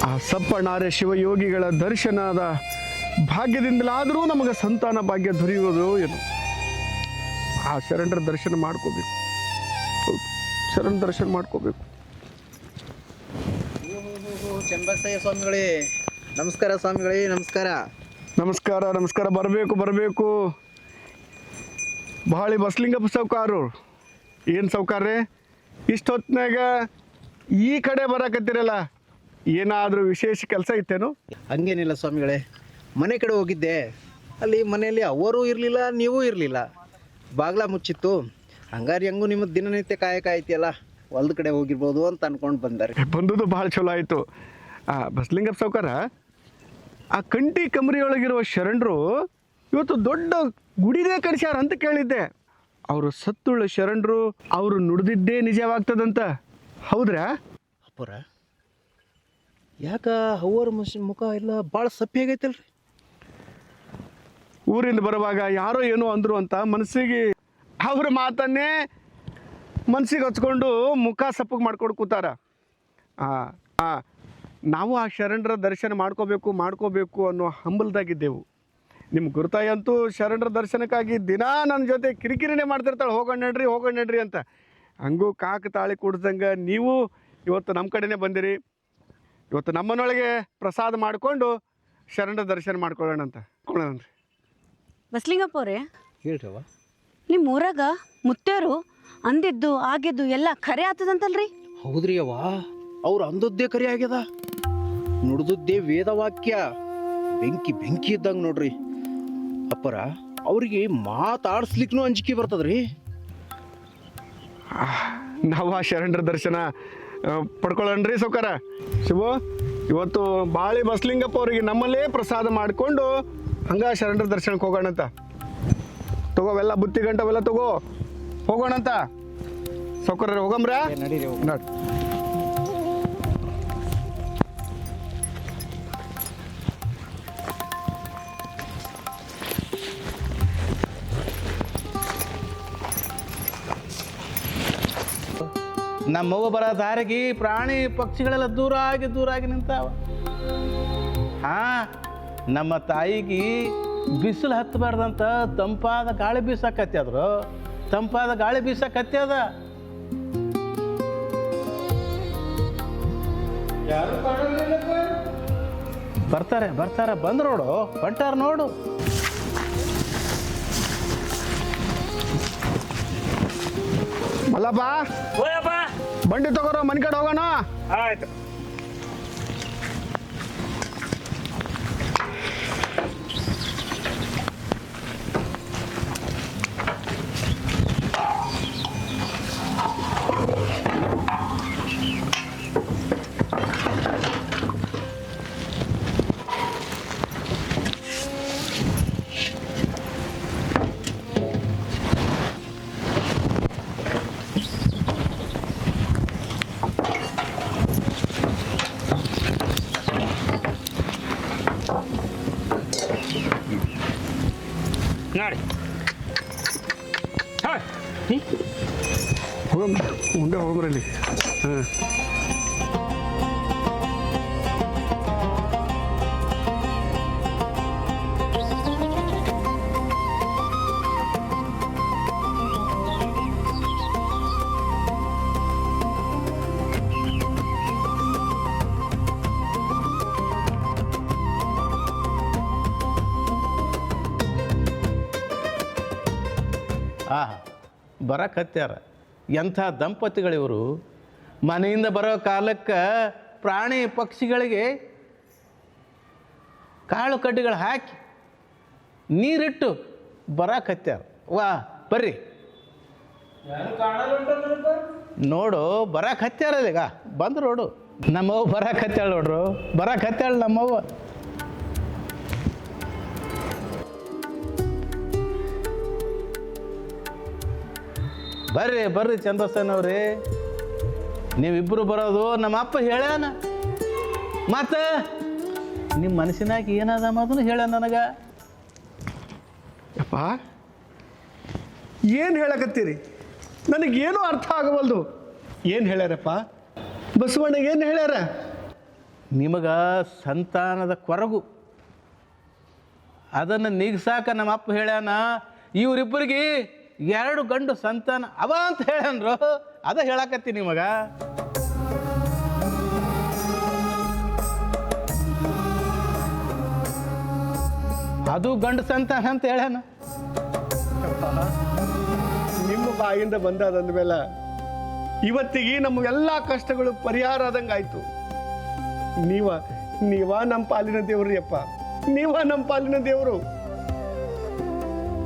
ಆ ಸಪ್ಪನಾರೆ ಶಿವಯೋಗಿಗಳ ದರ್ಶನದ ಭಾಗ್ಯದಿಂದಲಾದರೂ ನಮಗೆ ಸಂತಾನ ಭಾಗ್ಯ ದೊರೆಯುವುದು ಏನು? ಆ ಶರಣರ ದರ್ಶನ ಮಾಡ್ಕೋಬೇಕು. ಶರಣ ದರ್ಶನ ಮಾಡ್ಕೋಬೇಕು. ಚನ್ನಬಸಯ್ಯ ಸ್ವಾಮಿಗಳೇ ನಮಸ್ಕಾರ. ಸ್ವಾಮಿಗಳೇ ನಮಸ್ಕಾರ. ಬರಬೇಕು. ಬಾಳಿ ಬಸಲಿಂಗಪ್ಪ ಸಾವ್ಕಾರು. ಏನು ಸಾವ್ಕಾರ್ರೆ, ಇಷ್ಟೊತ್ತಿನಾಗ ಈ ಕಡೆ ಬರಾಕತ್ತೀರಲ್ಲ, ಏನಾದರೂ ವಿಶೇಷ ಕೆಲಸ ಇತ್ತೇನು? ಹಂಗೇನಿಲ್ಲ ಸ್ವಾಮಿಗಳೇ, ಮನೆ ಕಡೆ ಹೋಗಿದ್ದೆ. ಅಲ್ಲಿ ಮನೆಯಲ್ಲಿ ಅವರೂ ಇರಲಿಲ್ಲ, ನೀವೂ ಇರಲಿಲ್ಲ. ಬಾಗ್ಲ ಮುಚ್ಚಿತ್ತು. ಹಂಗಾರೆ ಹೆಂಗೂ ನಿಮ್ಮ ದಿನನಿತ್ಯ ಕಾಯಕ ಐತಿಯಲ್ಲ, ಹೊಲ್ದ ಕಡೆ ಹೋಗಿರ್ಬೋದು ಅಂತ ಅನ್ಕೊಂಡು ಬಂದದ್ದು ಭಾಳ ಚಲೋ ಆಯಿತು. ಬಸಲಿಂಗಪ್ಪ ಸಾವ್ಕಾರ, ಆ ಕಂಟಿ ಕಮರಿಯೊಳಗಿರುವ ಶರಣರು ಇವತ್ತು ದೊಡ್ಡ ಗುಡಿನೇ ಕಟ್ಸ್ಯಾರ ಅಂತ ಕೇಳಿದ್ದೆ. ಅವರು ಸತ್ತುಳ್ಳ ಶರಣರು, ಅವರು ನುಡಿದಿದ್ದೇ ನಿಜವಾಗ್ತದಂತ, ಹೌದ್ರಾ? ಅಪ್ಪರ, ಯಾಕ ಅವ್ರ ಮುಖ ಎಲ್ಲ ಭಾಳ ಸಪ್ಪೆಯಾಗೈತಲ್ರಿ? ಊರಿಂದ ಬರುವಾಗ ಯಾರೋ ಏನೋ ಅಂದರು ಅಂತ ಮನಸ್ಸಿಗೆ ಅವ್ರ ಮಾತನ್ನೇ ಮನಸ್ಸಿಗೆ ಹಚ್ಕೊಂಡು ಮುಖ ಸಪ್ಪಗೆ ಮಾಡ್ಕೊಂಡು ಕೂತಾರ. ನಾವು ಆ ಶರಣರ ದರ್ಶನ ಮಾಡ್ಕೋಬೇಕು ಅನ್ನೋ ಹಂಬಲದಾಗಿದ್ದೆವು. ನಿಮ್ಮ ಗುರುತಾಯಿ ಅಂತೂ ಶರಣರ ದರ್ಶನಕ್ಕಾಗಿ ದಿನ ನನ್ನ ಜೊತೆ ಕಿರಿಕಿರಿನೇ ಮಾಡ್ತಿರ್ತಾಳೆ, ಹೋಗೋಣ ನಡ್ರಿ ಅಂತ. ಹಂಗೂ ಕಾಕ ತಾಳಿ ಕುಡ್ದಂಗೆ ನೀವು ಇವತ್ತು ನಮ್ಮ ಕಡೆನೇ ಬಂದಿರಿ. ಇವತ್ತು ನಮ್ಮನೊಳಗೆ ಪ್ರಸಾದ ಮಾಡಿಕೊಂಡು ಶರಣರ ದರ್ಶನ ಮಾಡ್ಕೊಳ್ಳೋಣ ಅಂತ ಕೊಡೋಣನ್ರಿ. ಬಸಲಿಂಗಪ್ಪ ಅವರೇ, ಹೇಳ್ರವ, ನಿಮ್ಮ ಊರಾಗ ಮುತ್ತೇರು ಅಂದಿದ್ದು ಆಗಿದ್ದು ಎಲ್ಲ ಖರೆ ಆಗ್ತದಂತಲ್ರಿ? ಹೌದ್ರಿ ಅವ್ವ, ಅವ್ರು ಅಂದದ್ದೇ ಕರಿ ಆಗ್ಯದ, ನುಡ್ದದ್ದೇ ವೇದವಾಕ್ಯ. ಬೆಂಕಿ ಇದ್ದಂಗೆ ನೋಡ್ರಿ ಅಪ್ಪರ. ಅವ್ರಿಗೆ ಮಾತಾಡ್ಸ್ಲಿಕ್ಕೂ ಅಂಜಿಕೆ ಬರ್ತದ್ರಿ. ನಾವು ಆ ಶರಣರ ದರ್ಶನ ಪಡ್ಕೊಳ್ಳೋಣ್ರಿ ಸಾವ್ಕಾರ. ಶಿವು, ಇವತ್ತು ಬಾಳಿ ಬಸಲಿಂಗಪ್ಪ ಅವರಿಗೆ ನಮ್ಮಲ್ಲೇ ಪ್ರಸಾದ ಮಾಡಿಕೊಂಡು ಹಂಗ ಶರಣರ ದರ್ಶನಕ್ಕೆ ಹೋಗೋಣಂತ. ತಗೋವೆಲ್ಲ ಬುತ್ತಿ ಗಂಟವೆಲ್ಲ ತಗೋ, ಹೋಗೋಣಂತ ಸಾವ್ಕಾರ. ಹೋಗಮ್ರ, ನಡೀರಿ ನೋಡಿ. ನಮ್ಮವ್ವ ಬರೋ ದಾರಿಗೆ ಪ್ರಾಣಿ ಪಕ್ಷಿಗಳೆಲ್ಲ ದೂರಾಗಿ ನಿಂತಾವ. ನಮ್ಮ ತಾಯಿಗೆ ಬಿಸಿಲು ಹತ್ತಬಾರ್ದಂತ ತಂಪಾದ ಗಾಳಿ ಬೀಸಕತ್ಯಾದ್ರು. ತಂಪಾದ ಗಾಳಿ ಬೀಸಕತ್ಯದ. ಬರ್ತಾರೆ ಬಂದು ನೋಡು, ಹೊಂಟಾರ ನೋಡು. ಮಲ್ಲಪ್ಪ ಬಂಡಿ ತಗೋರೋ, ಮನೆ ಕಡೆ ಹೋಗೋಣ. ಆಯ್ತು. ನೋಡಿ ಮುಂದೆ ಹೋಗ್ರಲ್ಲಿ. ಬರಕತ್ಯಾರ. ಎಂಥ ದಂಪತಿಗಳಿವರು. ಮನೆಯಿಂದ ಬರೋ ಕಾಲಕ್ಕೆ ಪ್ರಾಣಿ ಪಕ್ಷಿಗಳಿಗೆ ಕಾಳು ಕಡ್ಡಿಗಳು ಹಾಕಿ ನೀರಿಟ್ಟು ಬರಕತ್ಯಾರ. ವಾ ಬರ್ರಿ ನೋಡು, ಬರಕತ್ಯಾರ. ಈಗ ಬಂದು ನೋಡು, ನಮ್ಮವ್ವ ಬರಕತ್ಯಾಳ ನೋಡ್ರು, ಬರಕತ್ಯಾಳ ನಮ್ಮವ್ವ. ಬರ್ರಿ ಚಂದ್ರಸೇನವ್ರಿ, ನೀವಿಬ್ಬರು ಬರೋದು ನಮ್ಮ ಅಪ್ಪ ಹೇಳ್ಯಾನ. ಮತ್ತು ನಿಮ್ಮ ಮನಸ್ಸಿನಾಗ ಏನದ ಮೊದಲು ಹೇಳ ನನಗೆ. ಅಪ್ಪ ಏನು ಹೇಳಕತ್ತೀರಿ? ನನಗೇನು ಅರ್ಥ ಆಗವಲ್ದು. ಏನು ಹೇಳ್ಯಾರಪ್ಪ? ಬಸವಣ್ಣ ಏನು ಹೇಳ್ಯಾರ? ನಿಮಗೆ ಸಂತಾನದ ಕೊರಗು ಅದನ್ನು ನೀಗ್ಸಾಕ ನಮ್ಮ ಅಪ್ಪ ಹೇಳ್ಯಾನ. ಇವರಿಬ್ಬರಿಗೆ 2 ಗಂಡು ಸಂತಾನ ಅವ ಅಂತ ಹೇಳ್ಯಾನ್ರು. ಅದ ಹೇಳಕತ್ತೀನಿ ನಿಮಗ. ಅದು ಗಂಡು ಸಂತಾನ ಅಂತ ಹೇಳ್ಯಾನ. ನಿಮ್ಮ ಬಾಯಿಂದ ಬಂದಾದಂದ್ಮೇಲೆ ಇವತ್ತಿಗೆ ನಮ್ಮ ಎಲ್ಲ ಕಷ್ಟಗಳು ಪರಿಹಾರ ಆದಂಗೆ ಆಯಿತು. ನೀವ ನಮ್ಮ ಪಾಲಿನ ದೇವ್ರಿ ಅಪ್ಪ, ನೀವ ನಮ್ಮ ಪಾಲಿನ ದೇವರು.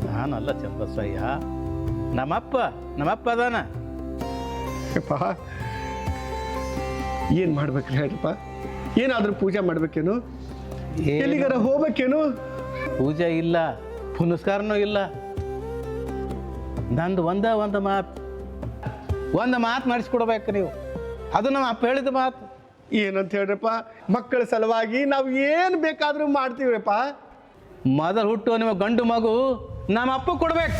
ನಾನಲ್ಲ ಚಂದ್ರಸಯ್ಯ, ನಮ್ಮಪ್ಪ ಅದಾನ. ಅಪ್ಪ ಏನು ಮಾಡ್ಬೇಕ್ರಿ ಹೇಳ್ರಪ್ಪ? ಏನಾದರೂ ಪೂಜೆ ಮಾಡ್ಬೇಕೇನು? ಎಲ್ಲಿಗಾರ ಹೋಗ್ಬೇಕೇನು? ಪೂಜೆ ಇಲ್ಲ, ಪುನಸ್ಕಾರನೂ ಇಲ್ಲ. ನಂದು ಒಂದು ಮಾತು ಮಾಡಿಸ್ಕೊಡ್ಬೇಕು ನೀವು. ಅದು ನಮ್ಮ ಅಪ್ಪ ಹೇಳಿದ ಮಾತು. ಏನಂತ ಹೇಳ್ರಪ್ಪ? ಮಕ್ಕಳ ಸಲುವಾಗಿ ನಾವು ಏನು ಬೇಕಾದರೂ ಮಾಡ್ತೀವ್ರಪ್ಪ. ಮೊದಲು ಹುಟ್ಟುವ ನಿಮ್ಮ ಗಂಡು ಮಗು ನಮ್ಮ ಅಪ್ಪ ಕೊಡ್ಬೇಕು.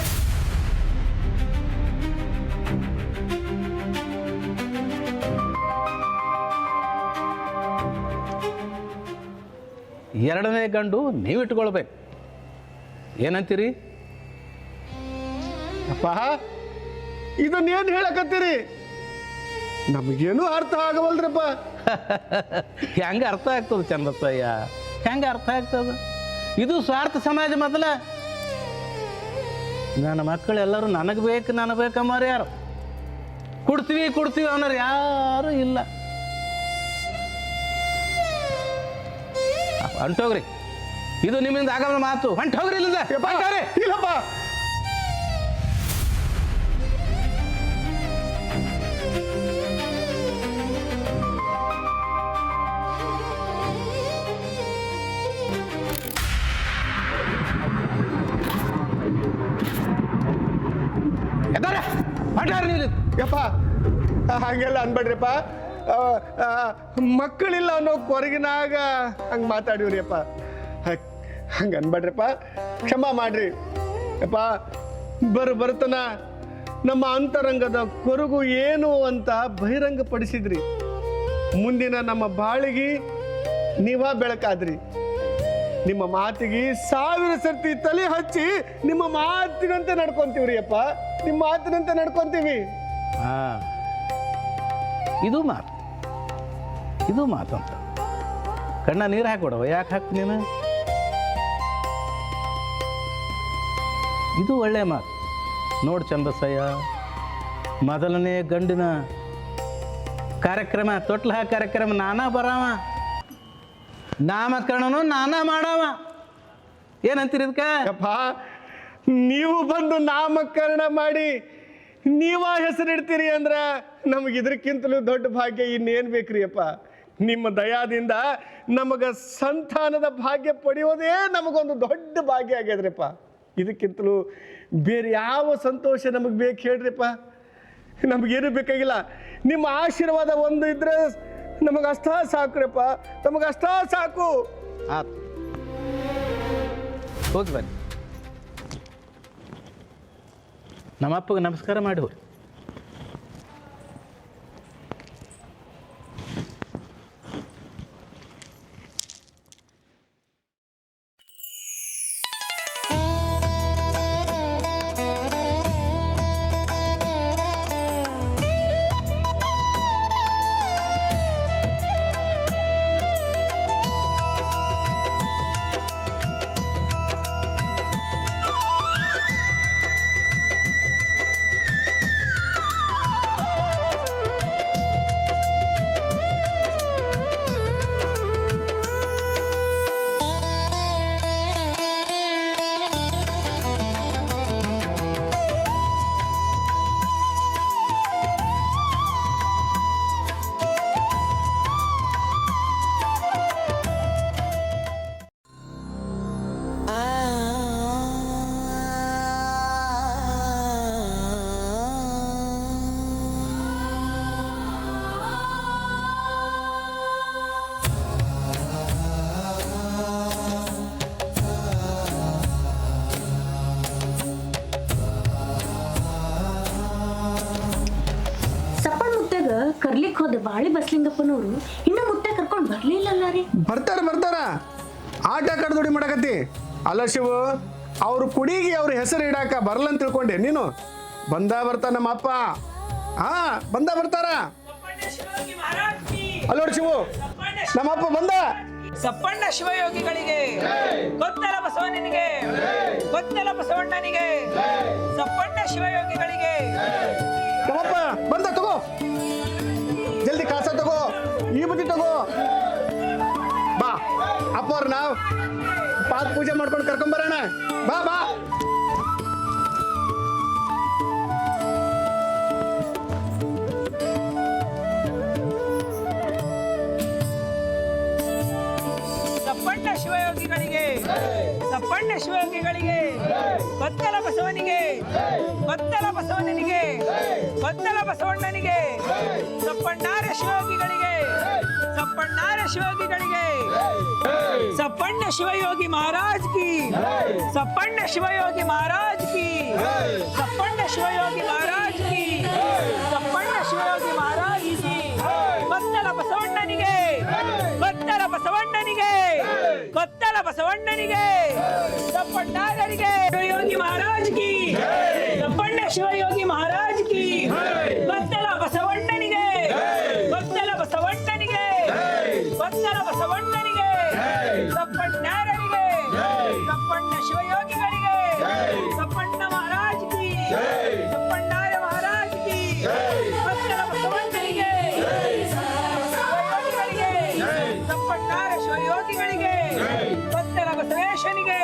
ಎರಡನೇ ಗಂಡು ನೀವು ಇಟ್ಕೊಳ್ಬೇಕು. ಏನಂತೀರಿ ಅಪ್ಪ? ಇದನ್ನೇನು ಹೇಳಕತ್ತೀರಿ? ನಮಗೇನು ಅರ್ಥ ಆಗವಲ್ರಪ್ಪ. ಹೆಂಗೆ ಅರ್ಥ ಆಗ್ತದೆ ಚಂದ್ರಸಯ್ಯ? ಹೆಂಗೆ ಅರ್ಥ ಆಗ್ತದೆ? ಇದು ಸ್ವಾರ್ಥ ಸಮಾಜ. ಮೊದಲ ನನ್ನ ಮಕ್ಕಳೆಲ್ಲರೂ ನನಗೆ ಬೇಕಂಬಾರು ಯಾರು ಕೊಡ್ತೀವಿ ಅನ್ನೋರು ಯಾರೂ ಇಲ್ಲ. ಹೊಂಟೋಗ್ರಿ, ಇದು ನಿಮ್ಮಿಂದ ಆಗಲ್ಲ ಮಾತು. ಹೊಂಟೋಗ್ರಿ ಇಲ್ಲಿಂದ. ಇಲ್ಲಪ್ಪ, ಯಪ್ಪ ಹಂಗೆಲ್ಲ ಅನ್ಬೇಡ್ರಿಪ್ಪ. ಮಕ್ಕಳಿಲ್ಲ ಅನ್ನೋ ಕೊರಗಿನಾಗ ಹಂಗೆ ಮಾತಾಡಿವ್ರಿ ಅಪ್ಪ. ಹಂಗೆ ಅನ್ಬೇಡ್ರಿಪ್ಪ, ಕ್ಷಮ ಮಾಡ್ರಿ ಯಪ್ಪ. ಬರ್ತನ ನಮ್ಮ ಅಂತರಂಗದ ಕೊರಗು ಏನು ಅಂತ ಬಹಿರಂಗಪಡಿಸಿದ್ರಿ. ಮುಂದಿನ ನಮ್ಮ ಬಾಳಿಗೆ ನೀವ ಬೆಳಕಾದ್ರಿ. ನಿಮ್ಮ ಮಾತಿಗೆ 1000 ಸರ್ತಿ ತಲೆ ಹಚ್ಚಿ ನಿಮ್ಮ ಮಾತಿನಂತೆ ನಡ್ಕೊಂತೀವ್ರಿ ಅಪ್ಪ, ನಿಮ್ಮ ಮಾತಿನಂತೆ ನಡ್ಕೊಂತೀವಿ. ಇದು ಮಾತಂತ ಕಣ್ಣ ನೀರು ಹಾಕೊಡವ. ಯಾಕೆ ಹಾಕ್ತೀನಿ ನೀನು? ಇದು ಒಳ್ಳೆ ಮಾತು ನೋಡು ಚಂದಸಯ್ಯ. ಮೊದಲನೇ ಗಂಡಿನ ಕಾರ್ಯಕ್ರಮ, ತೊಟ್ಲ ಕಾರ್ಯಕ್ರಮ ನಾನಾ ಬರವ, ನಾಮಕರಣನು ನಾನಾ ಮಾಡವ. ಏನಂತೀರಿ ಇದಕ್ಕೆ? ಅಪ್ಪ ನೀವು ಬಂದು ನಾಮಕರಣ ಮಾಡಿ ನೀವ ಹೆಸರಿಡ್ತೀರಿ ಅಂದ್ರೆ ನಮಗೆ ಇದಕ್ಕಿಂತಲೂ ದೊಡ್ಡ ಭಾಗ್ಯ ಇನ್ನೇನು ಬೇಕ್ರಿ ಅಪ್ಪ. ನಿಮ್ಮ ದಯಾದಿಂದ ನಮಗೆ ಸಂತಾನದ ಭಾಗ್ಯ ಪಡೆಯೋದೇ ನಮಗೊಂದು ದೊಡ್ಡ ಭಾಗ್ಯ ಆಗ್ಯದ್ರಿಪ್ಪ. ಇದಕ್ಕಿಂತಲೂ ಬೇರೆ ಯಾವ ಸಂತೋಷ ನಮಗೆ ಬೇಕು ಹೇಳ್ರಿಪ್ಪ? ನಮಗೇನು ಬೇಕಾಗಿಲ್ಲ, ನಿಮ್ಮ ಆಶೀರ್ವಾದ ಒಂದು ಇದ್ರೆ ನಮಗಷ್ಟ ಸಾಕ್ರಿಪ್ಪ, ನಮಗಷ್ಟ ಸಾಕು. ಆತು, ಹೋಗಿ ಬನ್ನಿ. ನಮ್ಮ ಅಪ್ಪಗೆ ನಮಸ್ಕಾರ ಮಾಡಿ ಹೋಗಿ. ಕರ್ಲಿಕ್ಕೆ ಹೋದೆ ಬಾಳಿ ಬಸ್ಲಿಂಗಪ್ಪನವರು, ಇನ್ನು ಮುಟ್ಟೆ ಕರ್ಕೊಂಡು ಬರ್ಲಿಲ್ಲಲ್ಲ ರೀ. ಬರ್ತಾರ ಆಟ ಕಡ್ದೊಡಿ ಮಾಡಕತ್ತಿ. ಅಲ್ಲ ಶಿವು, ಅವ್ರ ಕುಡಿಗೆ ಅವ್ರ ಹೆಸರು ಇಡಾಕ ಬರಲ್ಲ ಅಂತ ತಿಳ್ಕೊಂಡೆ ನೀನು. ಬರ್ತಾ ನಮ್ಮ ಅಪ್ಪ. ಬರ್ತಾರ. ಅಲ್ಲೋಡ್ ಶಿವು, ನಮ್ಮಪ್ಪ ಬಂದ. ಸಪ್ಪಣ್ಣ ಶಿವಯೋಗಿಗಳಿಗೆ ಗೊತ್ತಲ್ಲ ಬಸವಣ್ಣನಿಗೆ, ಗೊತ್ತಲ್ಲ ಬಸವಣ್ಣನಿಗೆ, ಸಪ್ಪಣ್ಣ ಶಿವಯೋಗಿಗಳಿಗೆ ನಮ್ಮಪ್ಪ ಬಂದ. ತಗೋ ಜಲ್ದಿ ಕಾಸ ತಗೋ, ಈ ಬುದ್ಧಿ ತಗೋ. ಬಾ ಅಪ್ಪ ಅವ್ರನ್ನ ಪಾದ ಪೂಜೆ ಮಾಡ್ಕೊಂಡು ಕರ್ಕೊಂಬರೋಣ. ಬಾ ಬಾ. ಸಪ್ಪಣ್ಣ ಶಿವಯೋಗಿಗಳಿಗೆ, ಸಪ್ಪಣ್ಣ ಶಿವಯೋಗಿಗಳಿಗೆ, ಗೊತ್ತಲ ಬಸವನಿಗೆ, ಗೊತ್ತಲ ಬಸವಣ್ಣನಿಗೆ, ಗೊತ್ತಲ ಬಸವಣ್ಣನಿಗೆ, ಸಪ್ಪಣ್ಣಾರ ಶಿವಯೋಗಿಗಳಿಗೆ, ಸಪ್ಪಣ್ಣಾರ ಶಿವಯೋಗಿಗಳಿಗೆ, ಸಪ್ಪಣ್ಣ ಶಿವಯೋಗಿ ಮಹಾರಾಜ್ ಕಿ, ಸಪ್ಪಣ್ಣ ಶಿವಯೋಗಿ ಮಹಾರಾಜ್ ಕಿ, ಸಪ್ಪಣ್ಣ ಶಿವಯೋಗಿ ಮಹಾರಾಜ್ ಕಿ, ಸಪ್ಪಣ್ಣ ಶಿವಯೋಗಿ ಮಹಾರಾಜ್ ಕಿ, ಗೊತ್ತಲ ಬಸವಣ್ಣನಿಗೆ, ಗೊತ್ತಲ ಬಸವಣ್ಣನಿಗೆ, ಗೊತ್ತಲ ಬಸವಣ್ಣನಿಗೆ, ಸಪ್ಪಣ್ಣಾರರಿಗೆ ಶಿವಯೋಗಿ ಮಹಾರಾಜ್ ಕಿ, ಸಪ್ಪಣ್ಣ ಶಿವಯೋಗಿ ಮಹಾರಾಜ್ ಕಿ, ಗೊತ್ತಲ ಬಸವಣ್ಣನಿಗೆ, ಗೊತ್ತಲ ಬಸವಣ್ಣನಿಗೆ, ಗೊತ್ತಲ ಬಸವಣ್ಣನಿಗೆ, ಸಪ್ಪಣ್ಣಾರರಿಗೆ, ಸಪ್ಪಣ್ಣ ಶಿವಯೋಗಿಗಳಿಗೆ, ಸಪ್ಪಣ್ಣ ಮಹಾರಾಜ್ ಕಿ, ಸಪ್ಪಣ್ಣಾರ ಮಹಾರಾಜ್ ಕಿ, ಗೊತ್ತಲ ಬಸವಣ್ಣನಿಗೆ, ಶಿವಯೋಗಿಗಳಿಗೆ, ಸಪ್ಪಣ್ಣಾರ ಶಿವಯೋಗಿಗಳಿಗೆ, ಗೊತ್ತಲ ಬಸವೇಶನಿಗೆ,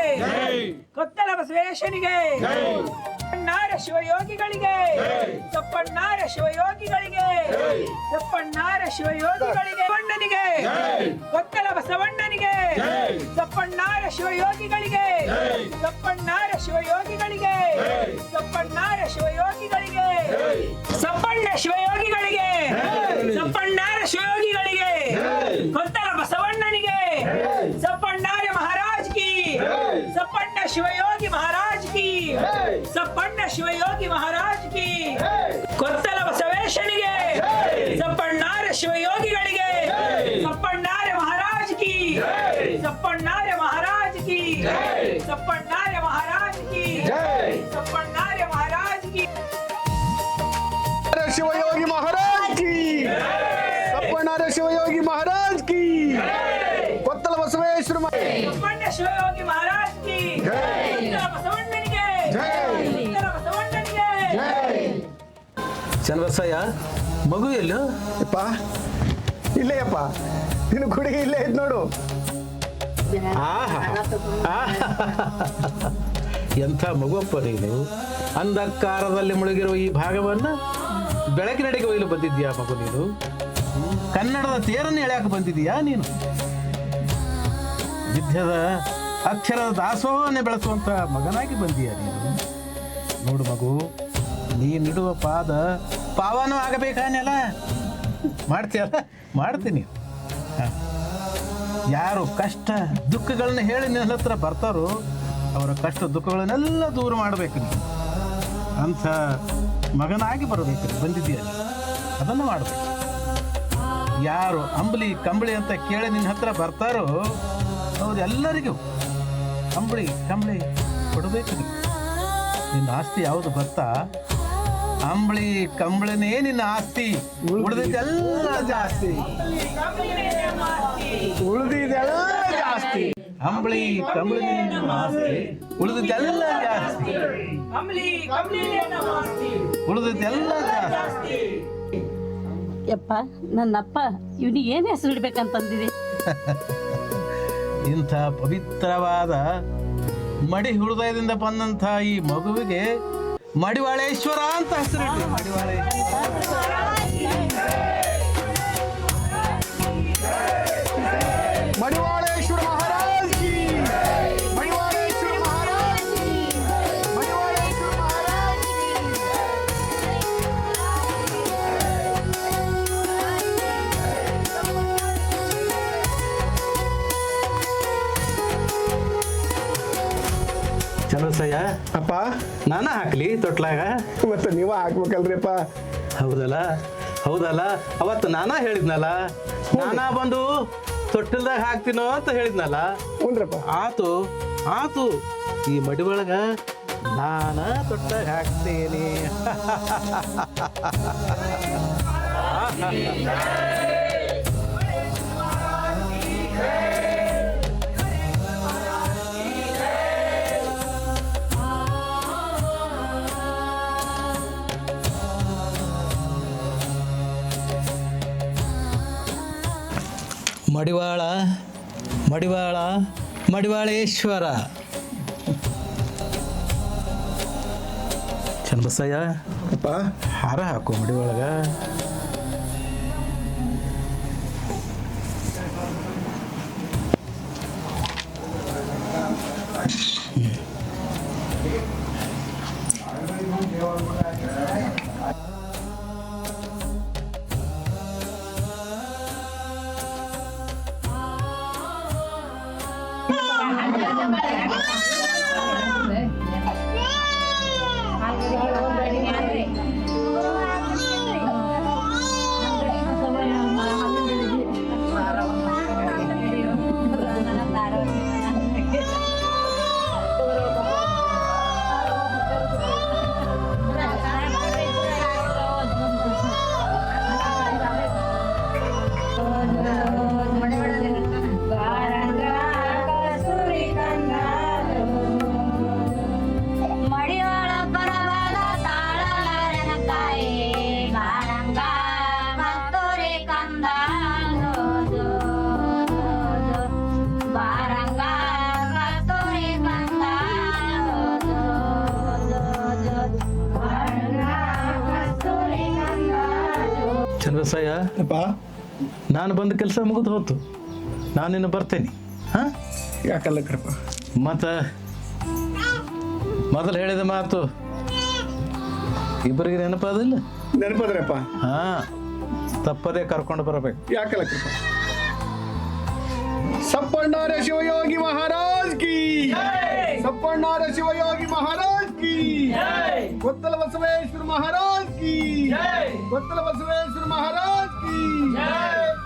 ಗೊತ್ತಲ ಬಸವೇಶನಿಗೆ, ಸಪ್ಪಣ್ಣಾರ ಶಿವಯೋಗಿಗಳಿಗೆ, ಸಪ್ಪಣ್ಣಾರ ಶಿವಯೋಗಿಗಳಿಗೆ, ಸಪ್ಪಣ್ಣಾರ ಶಿವಯೋಗಿಗಳಿಗೆ, ಬಣ್ಣನಿಗೆ, ಗೊತ್ತಲ ಬಸವಣ್ಣನಿಗೆ, ಸಪ್ಪಣ್ಣಾರ ಶಿವಯೋಗಿಗಳಿಗೆ, ಸಪ್ಪಣ್ಣಾರ ಶಿವಯೋಗಿಗಳಿಗೆ, ಸಪ್ಪಣ್ಣಾರ ಶಿವಯೋಗಿಗಳಿಗೆ, ಸಪ್ಪಣ್ಣ ಶಿವಯೋಗಿಗಳಿಗೆ, ಸಪ್ಪಣ್ಣಾರ ಶಿವಯೋಗಿಗಳಿಗೆ, ಗೊತ್ತಲ ಬಸವಣ್ಣನಿಗೆ, ಸಪ್ಪಣ್ಣಾರ ಮಹಾರಾಜ್ ಕಿ, ಸಪ್ಪಣ್ಣ ಶಿವಯೋಗಿ ಮಹಾರಾಜ್ ಕಿ ಸಪ್ಪಣ್ಣ ಶಿವಯೋಗಿ ಮಹಾರಾಜ್ ಕಿ ಕೊತ್ತಲ ಬಸವೇಶನಿಗೆ ಸಪ್ಪಣ್ಣಾರ ಶಿವಯೋಗಿಗಳಿಗೆ ಸಪ್ಪಣ್ಣಾರ ಮಹಾರಾಜ್ ಕಿ ಸಪ್ಪಣ್ಣಾರ ಮಹಾರಾಜ್ ಕಿ ಸಪ್ಪಣ್ಣಾರ ಮಹಾರಾಜ್ ಕಿ ಸಪ್ಪಣ್ಣಾರ ಮಹಾರಾಜ್ ಕಿ ಶಿವಯೋಗಿ ಮಹಾರಾಜ್ ಕಿ ಸಪ್ಪಣ್ಣಾರ ಶಿವಯೋಗಿ ಮಹಾರಾಜ್ ಕಿ ಕೊತ್ತಲ ಬಸವೇಶ್ವರ ಸಪ್ಪಣ್ಣ ಶಿವಯೋಗಿ ಮಹಾರಾಜ್ ಕಿ ಬಸವಣ್ಣನಿಗೆ ಬಸವಣ್ಣನಿಗೆ ಚನ್ನಬಸಯ್ಯ ಮಗು ಎಲ್ಲೋ ಯಪ್ಪ ಇಲ್ಲೇ ಯಪ್ಪ ನಿನ್ನ ಹುಡುಗಿ ಇಲ್ಲೇ ಇದ್ ನೋಡು. ಎಂಥ ಮಗುವಪ್ಪ ನೀನು. ಅಂಧಕಾರದಲ್ಲಿ ಮುಳುಗಿರುವ ಈ ಭಾಗವನ್ನು ಬೆಳಕಿನಡೆಗೆ ಒಯ್ಯಲು ಬಂದಿದ್ದೀಯಾ ಮಗು ನೀನು. ಕನ್ನಡದ ತೇರನ್ನು ಎಳೆಯಕ್ಕೆ ಬಂದಿದ್ದೀಯಾ ನೀನು. ವಿದ್ಯದ ಅಕ್ಷರದ ದಾಸೋಹವನ್ನೇ ಬೆಳೆಸುವಂಥ ಮಗನಾಗಿ ಬಂದೀಯ ನೀನು. ನೋಡು ಮಗು, ನೀನಿಡುವ ಪಾದ ಪಾವನೂ ಆಗಬೇಕಾನೆಲ್ಲ ಮಾಡ್ತೀಯಲ್ಲ, ಮಾಡ್ತೀನಿ. ಯಾರು ಕಷ್ಟ ದುಃಖಗಳನ್ನ ಹೇಳಿ ನಿನ್ನ ಹತ್ರ ಬರ್ತಾರೋ ಅವರ ಕಷ್ಟ ದುಃಖಗಳನ್ನೆಲ್ಲ ದೂರ ಮಾಡಬೇಕು ನೀನು. ಅಂಥ ಮಗನಾಗಿ ಬರಬೇಕು, ಬಂದಿದ್ದೀಯ ಅದನ್ನು ಮಾಡಬೇಕು. ಯಾರು ಅಂಬಲಿ ಕಂಬಳಿ ಅಂತ ಕೇಳಿ ನಿನ್ನ ಹತ್ರ ಬರ್ತಾರೋ ಅವರೆಲ್ಲರಿಗೂ ಅಂಬಳಿ ಕಂಬಳಿ ಕೊಡಬೇಕು ನೀನು. ನಿನ್ನ ಆಸ್ತಿ ಯಾವುದು ಗೊತ್ತಾ? ಅಂಬಳಿ ಕಂಬಳಿನೇ ನಿನ್ನ ಆಸ್ತಿ, ಉಳಿದಿದ್ದೆಲ್ಲ ಜಾಸ್ತಿ. ಉಳಿದಿದೆಲ್ಲ ಜಾಸ್ತಿ. ಅಂಬಳಿ ಕಂಬಳಿನೇ ನಿನ್ನ ಆಸ್ತಿ, ಉಳಿದಿದ್ದೆಲ್ಲ ಜಾಸ್ತಿ. ಉಳಿದಿದ್ದೆಲ್ಲ ಜಾಸ್ತಿ. ಯಪ್ಪ ನನ್ನಪ್ಪ ಇವನಿಗೆ ಏನು ಹೆಸರು ಇಡ್ಬೇಕಂತಂದಿದೆ? ಇಂಥ ಪವಿತ್ರವಾದ ಮಡಿ ಹೃದಯದಿಂದ ಬಂದಂಥ ಈ ಮಗುವಿಗೆ ಮಡಿವಾಳೇಶ್ವರ ಅಂತ ಹೆಸರಿಟ್ಟು. ಮಡಿವಾಳೇಶ್ವರ ಮಹಾರಾಜ್ ಕಿ ಮಡಿವಾಳೇಶ್ವರ ಮಹಾರಾಜ್ ಕಿ ಮಡಿವಾಳೇಶ್ವರ ಮಹಾರಾಜ್ ಚಂದ್ರಸಯ್ಯ ಅಪ್ಪ, ನಾನ ಹಾಕ್ಲಿ ತೊಟ್ಲಾಗ? ಮತ್ತೆ ನೀವ ಹಾಕ್ಬೇಕಲ್ರಿಪ್ಪ. ಹೌದಲ್ಲ ಹೌದಲ್ಲ, ಅವತ್ತು ನಾನಾ ಹೇಳಿದ್ನಲ್ಲ, ನಾನಾ ಬಂದು ತೊಟ್ಟಿಲ್ದಾಗ ಹಾಕ್ತೀನೋ ಅಂತ ಹೇಳಿದ್ನಲ್ಲ. ಆತು ಆತು, ಈ ಮಡಿ ಒಳಗ ನಾನ ತೊಟ್ಟಾಗ ಹಾಕ್ತೇನೆ. ಮಡಿವಾಳ ಮಡಿವಾಳ ಮಡಿವಾಳೇಶ್ವರ. ಚನ್ನಬಸಯ್ಯ ಹಾರ ಹಾಕು ಮಡಿ ಒಳಗ. ಚಂದ್ರಸಯ್ಯ, ನಾನು ಬಂದ ಕೆಲಸ ಮುಗಿದು ಹೋತು, ನಾನಿನ್ನು ಬರ್ತೇನೆ. ಹಾಂ, ಯಾಕಲ್ಲಕ್ರಪ್ಪ? ಮತ್ತು ಮೊದಲು ಹೇಳಿದ ಮಾತು ಇಬ್ಬರಿಗೆ ನೆನಪಾದಿಲ್ಲ? ನೆನಪದ್ರಪ್ಪ. ಹಾಂ, ತಪ್ಪದೇ ಕರ್ಕೊಂಡು ಬರಬೇಕು. ಯಾಕಲ್ಲಕ್ರಪ್ಪ? ಸಪ್ಪಣ್ಣಾರ ಶಿವಯೋಗಿ ಮಹಾರಾಜ್ ಕಿ सप्पण्णार शिवयोगी महाराज की कोत्तल बसवेश्वर महाराज की कोत्तल बसवेश्वर महाराज की